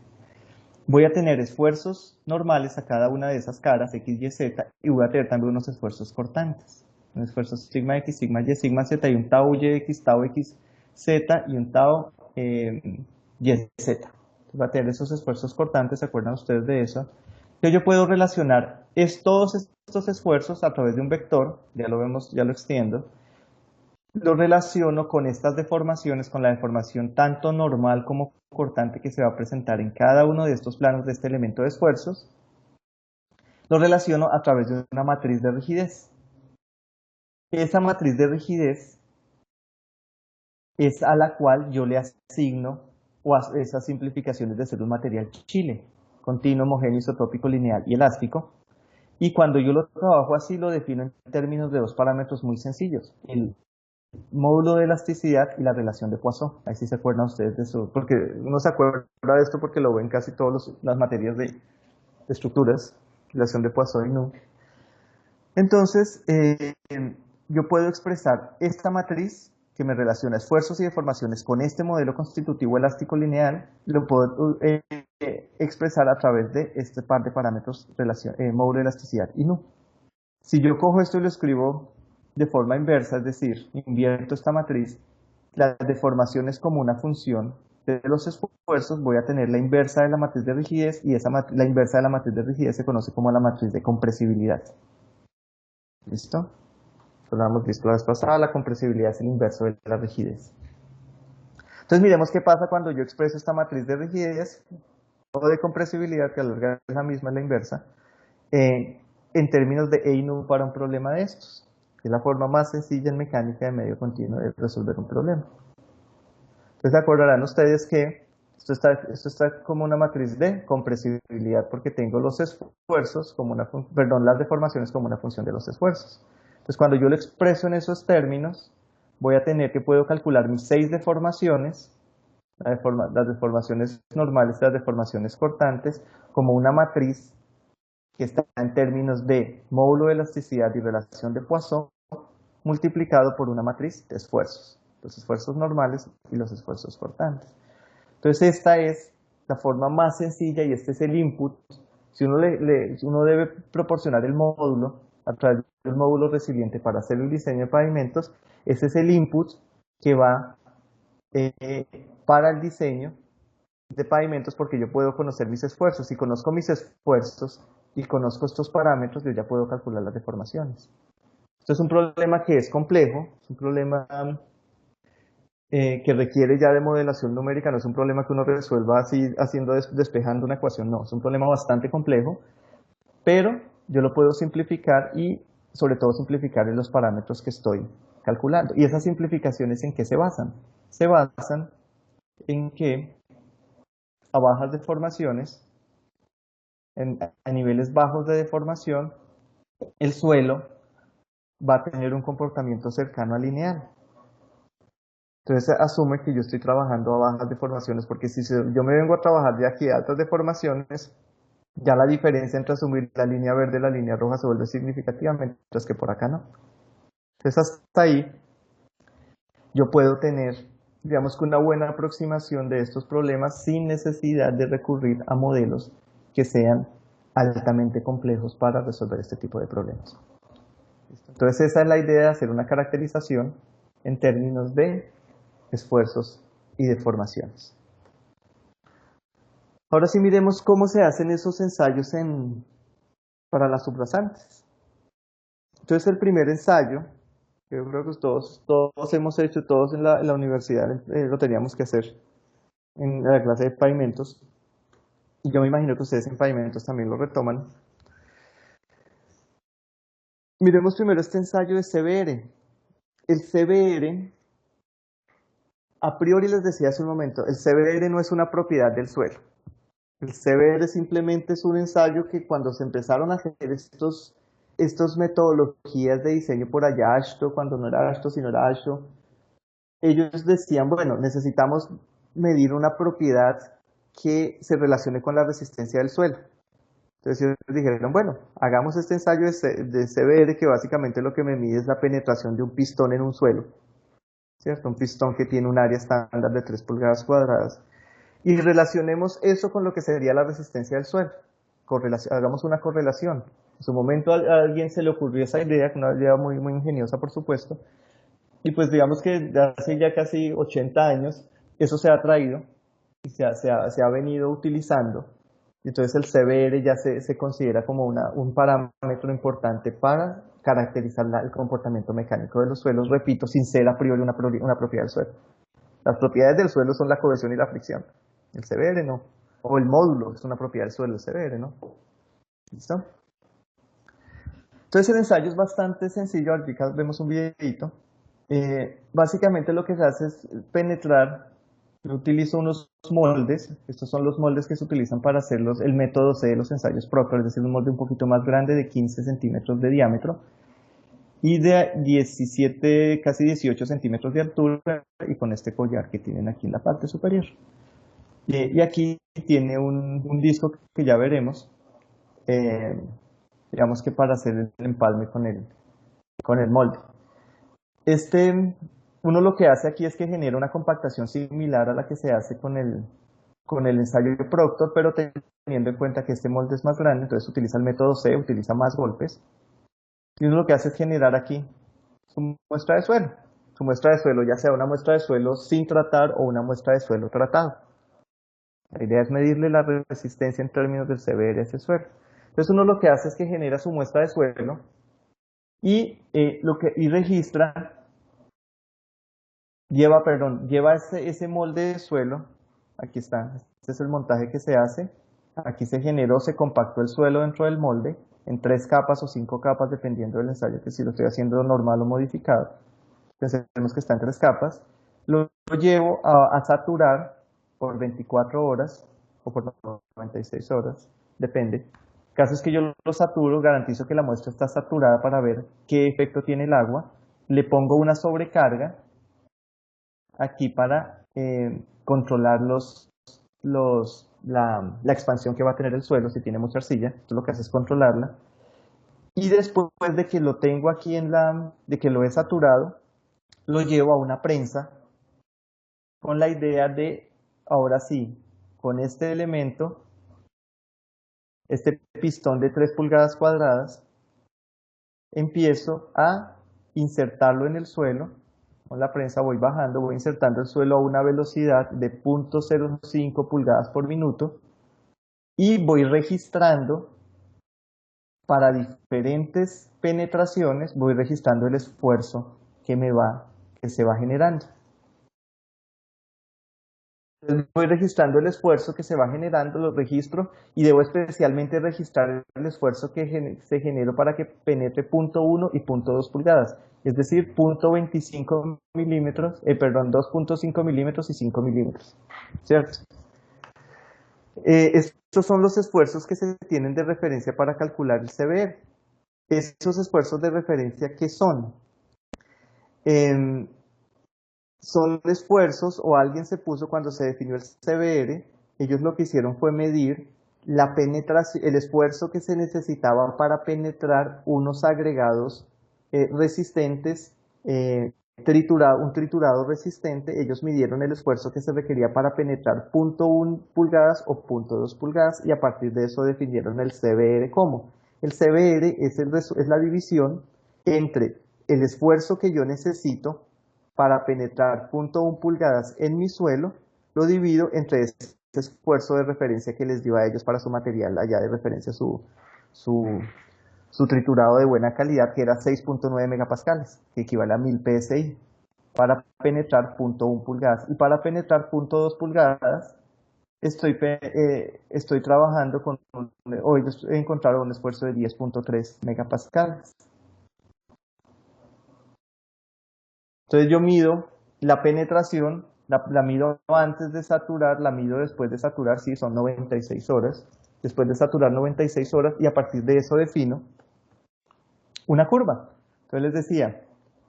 Voy a tener esfuerzos normales a cada una de esas caras, X, Y, Z, y voy a tener también unos esfuerzos cortantes. Un esfuerzo sigma X, sigma Y, sigma Z, y un tau YX, tau XZ y un tau YZ. Voy a tener esos esfuerzos cortantes, ¿se acuerdan ustedes de eso? Que yo puedo relacionar todos estos esfuerzos a través de un vector, ya lo vemos, ya lo extiendo. Lo relaciono con estas deformaciones, con la deformación tanto normal como cortante que se va a presentar en cada uno de estos planos de este elemento de esfuerzos. Lo relaciono a través de una matriz de rigidez. Esa matriz de rigidez es a la cual yo le asigno esas simplificaciones de ser un material chile, continuo, homogéneo, isotópico, lineal y elástico. Y cuando yo lo trabajo así, lo defino en términos de dos parámetros muy sencillos: el módulo de elasticidad y la relación de Poisson. Ahí sí se acuerdan ustedes de eso, porque uno se acuerda de esto porque lo ven casi todas las materias de estructuras, relación de Poisson y Nu. Entonces, yo puedo expresar esta matriz que me relaciona esfuerzos y deformaciones con este modelo constitutivo elástico lineal, lo puedo expresar a través de este par de parámetros, módulo de elasticidad y Nu. Si yo cojo esto y lo escribo de forma inversa, es decir, invierto esta matriz, las deformaciones como una función de los esfuerzos, voy a tener la inversa de la matriz de rigidez, y la inversa de la matriz de rigidez se conoce como la matriz de compresibilidad. ¿Listo? Lo hemos visto la vez pasada, la compresibilidad es el inverso de la rigidez. Entonces miremos qué pasa cuando yo expreso esta matriz de rigidez o de compresibilidad, que a la larga es la misma, es la inversa, en términos de E y Nu para un problema de estos, que es la forma más sencilla en mecánica de medio continuo de resolver un problema. Entonces acordarán ustedes que esto está como una matriz de compresibilidad porque tengo los esfuerzos como las deformaciones como una función de los esfuerzos. Entonces cuando yo lo expreso en esos términos, voy a tener que puedo calcular mis 6 deformaciones, las deformaciones normales, las deformaciones cortantes, como una matriz que está en términos de módulo de elasticidad y relación de Poisson multiplicado por una matriz de esfuerzos, los esfuerzos normales y los esfuerzos cortantes. Entonces esta es la forma más sencilla y este es el input. Si uno debe proporcionar el módulo a través del módulo resiliente para hacer el diseño de pavimentos, ese es el input que va para el diseño de pavimentos, porque yo puedo conocer mis esfuerzos. Si conozco mis esfuerzos y conozco estos parámetros, yo ya puedo calcular las deformaciones. Esto es un problema que es complejo, es un problema que requiere ya de modelación numérica, no es un problema que uno resuelva así despejando una ecuación, no, es un problema bastante complejo, pero yo lo puedo simplificar y sobre todo simplificar en los parámetros que estoy calculando. ¿Y esas simplificaciones en qué se basan? Se basan en que a bajas deformaciones, a niveles bajos de deformación, el suelo va a tener un comportamiento cercano a lineal. Entonces asume que yo estoy trabajando a bajas deformaciones, porque si yo me vengo a trabajar de aquí a altas deformaciones, ya la diferencia entre asumir la línea verde y la línea roja se vuelve significativa, mientras que por acá no. Entonces hasta ahí yo puedo tener, digamos que una buena aproximación de estos problemas sin necesidad de recurrir a modelos que sean altamente complejos para resolver este tipo de problemas. Entonces esa es la idea de hacer una caracterización en términos de esfuerzos y deformaciones. Ahora sí miremos cómo se hacen esos ensayos para las subrasantes. Entonces el primer ensayo, yo creo que todos hemos hecho, todos en la universidad lo teníamos que hacer en la clase de pavimentos, y yo me imagino que ustedes en pavimentos también lo retoman. Miremos primero este ensayo de CBR. El CBR, a priori les decía hace un momento, el CBR no es una propiedad del suelo. El CBR simplemente es un ensayo que cuando se empezaron a hacer estos metodologías de diseño por allá, AASHTO, cuando no era AASHTO, sino era AASHTO, ellos decían, bueno, necesitamos medir una propiedad que se relacione con la resistencia del suelo. Entonces ellos dijeron, bueno, hagamos este ensayo de CBR que básicamente lo que me mide es la penetración de un pistón en un suelo, ¿cierto? Un pistón que tiene un área estándar de 3 pulgadas cuadradas. Y relacionemos eso con lo que sería la resistencia del suelo. Hagamos una correlación. En su momento a alguien se le ocurrió esa idea, una idea muy, muy ingeniosa, por supuesto. Y pues digamos que de hace ya casi 80 años, eso se ha traído y se ha venido utilizando. Entonces el CBR ya se considera como un parámetro importante para caracterizar el comportamiento mecánico de los suelos, repito, sin ser a priori una propiedad del suelo. Las propiedades del suelo son la cohesión y la fricción. El CBR no. O el módulo es una propiedad del suelo, el CBR no. ¿Listo? Entonces el ensayo es bastante sencillo. Ahorita vemos un videito. Básicamente lo que se hace es penetrar. Yo utilizo unos moldes. Estos son los moldes que se utilizan para hacer el método C de los ensayos Proctor, es decir, un molde un poquito más grande de 15 centímetros de diámetro y de 17, casi 18 centímetros de altura, y con este collar que tienen aquí en la parte superior. Y aquí tiene un disco que ya veremos, digamos que para hacer el empalme con el molde. Uno lo que hace aquí es que genera una compactación similar a la que se hace con el ensayo de Proctor, pero teniendo en cuenta que este molde es más grande, entonces utiliza el método C, utiliza más golpes. Y uno lo que hace es generar aquí su muestra de suelo. Su muestra de suelo, ya sea una muestra de suelo sin tratar o una muestra de suelo tratado. La idea es medirle la resistencia en términos del CBR a ese suelo. Entonces uno lo que hace es que genera su muestra de suelo y registra, lleva ese molde de suelo. Aquí está, este es el montaje que se hace. Aquí se generó, se compactó el suelo dentro del molde en 3 capas o 5 capas, dependiendo del ensayo, que si lo estoy haciendo normal o modificado. Pensemos que está en 3 capas. Lo llevo a saturar por 24 horas o por 96 horas, depende. El caso es que yo lo saturo, garantizo que la muestra está saturada para ver qué efecto tiene el agua. Le pongo una sobrecarga aquí para controlar la expansión que va a tener el suelo si tiene mucha arcilla. Esto lo que hace es controlarla. Y después de que lo tengo aquí de que lo he saturado, lo llevo a una prensa con la idea de, ahora sí, con este elemento, este pistón de 3 pulgadas cuadradas, empiezo a insertarlo en el suelo. Con la prensa voy bajando, voy insertando el suelo a una velocidad de 0.05 pulgadas por minuto y voy registrando para diferentes penetraciones, voy registrando el esfuerzo que se va generando. Voy registrando el esfuerzo que se va generando, lo registro y debo especialmente registrar el esfuerzo que se generó para que penetre 0.1 y 0.2 pulgadas, es decir, 0.25 milímetros, 2.5 milímetros y 5 milímetros, ¿cierto? Estos son los esfuerzos que se tienen de referencia para calcular el CBR. Esos esfuerzos de referencia, ¿qué son? son esfuerzos, o alguien se puso cuando se definió el CBR, ellos lo que hicieron fue medir la penetración, el esfuerzo que se necesitaba para penetrar unos agregados resistentes, un triturado resistente. Ellos midieron el esfuerzo que se requería para penetrar 0.1 pulgadas o 0.2 pulgadas, y a partir de eso definieron el CBR como. El CBR es la división entre el esfuerzo que yo necesito para penetrar 0.1 pulgadas en mi suelo, lo divido entre ese esfuerzo de referencia que les dio a ellos para su material allá de referencia, su triturado de buena calidad, que era 6.9 megapascales, que equivale a 1000 psi, para penetrar 0.1 pulgadas. Y para penetrar 0.2 pulgadas, estoy trabajando con, hoy he encontrado un esfuerzo de 10.3 megapascales. Entonces yo mido la penetración, la mido antes de saturar, la mido después de saturar, sí, son 96 horas. Después de saturar 96 horas, y a partir de eso defino una curva. Entonces les decía,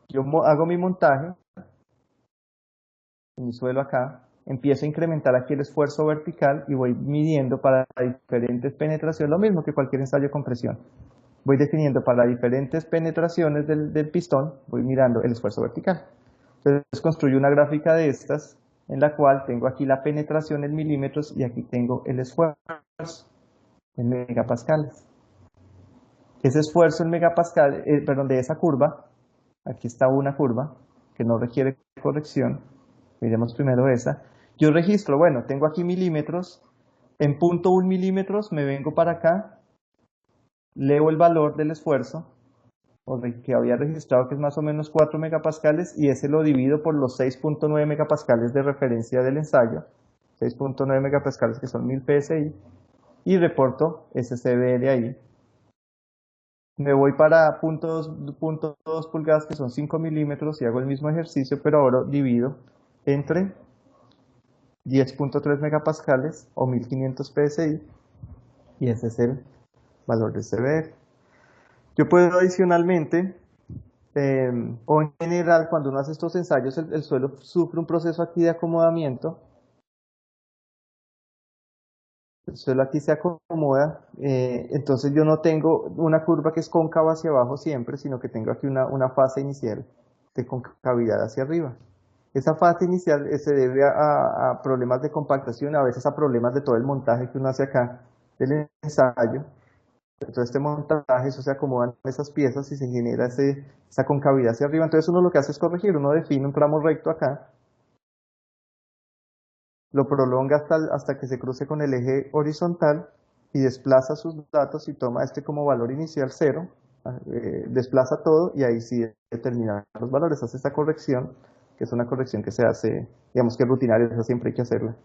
yo hago mi montaje, en mi suelo acá, empiezo a incrementar aquí el esfuerzo vertical y voy midiendo para diferentes penetraciones, lo mismo que cualquier ensayo de compresión. Voy definiendo para diferentes penetraciones del pistón, voy mirando el esfuerzo vertical. Entonces construyo una gráfica de estas, en la cual tengo aquí la penetración en milímetros y aquí tengo el esfuerzo en megapascales. Ese esfuerzo en megapascal, perdón, de esa curva, aquí está una curva que no requiere corrección. Miremos primero esa. Yo registro, bueno, tengo aquí milímetros, en 0.1 milímetros me vengo para acá, leo el valor del esfuerzo, que había registrado, que es más o menos 4 megapascales, y ese lo divido por los 6.9 megapascales de referencia del ensayo, 6.9 megapascales que son 1000 psi, y reporto ese CBR ahí. Me voy para 0.2 pulgadas, que son 5 milímetros, y hago el mismo ejercicio, pero ahora divido entre 10.3 megapascales o 1500 psi, y ese es el valor del CBR. Yo puedo adicionalmente, o en general, cuando uno hace estos ensayos, el suelo sufre un proceso aquí de acomodamiento. El suelo aquí se acomoda, entonces yo no tengo una curva que es cóncava hacia abajo siempre, sino que tengo aquí una fase inicial de concavidad hacia arriba. Esa fase inicial se debe a problemas de compactación, a veces a problemas de todo el montaje que uno hace acá del ensayo. Entonces este montaje, eso se acomodan esas piezas y se genera esa concavidad hacia arriba. Entonces uno lo que hace es corregir, uno define un tramo recto acá, lo prolonga hasta que se cruce con el eje horizontal y desplaza sus datos y toma este como valor inicial 0, desplaza todo y ahí sí determina los valores, hace esta corrección, que es una corrección que se hace, digamos que es rutinaria, esa siempre hay que hacerla.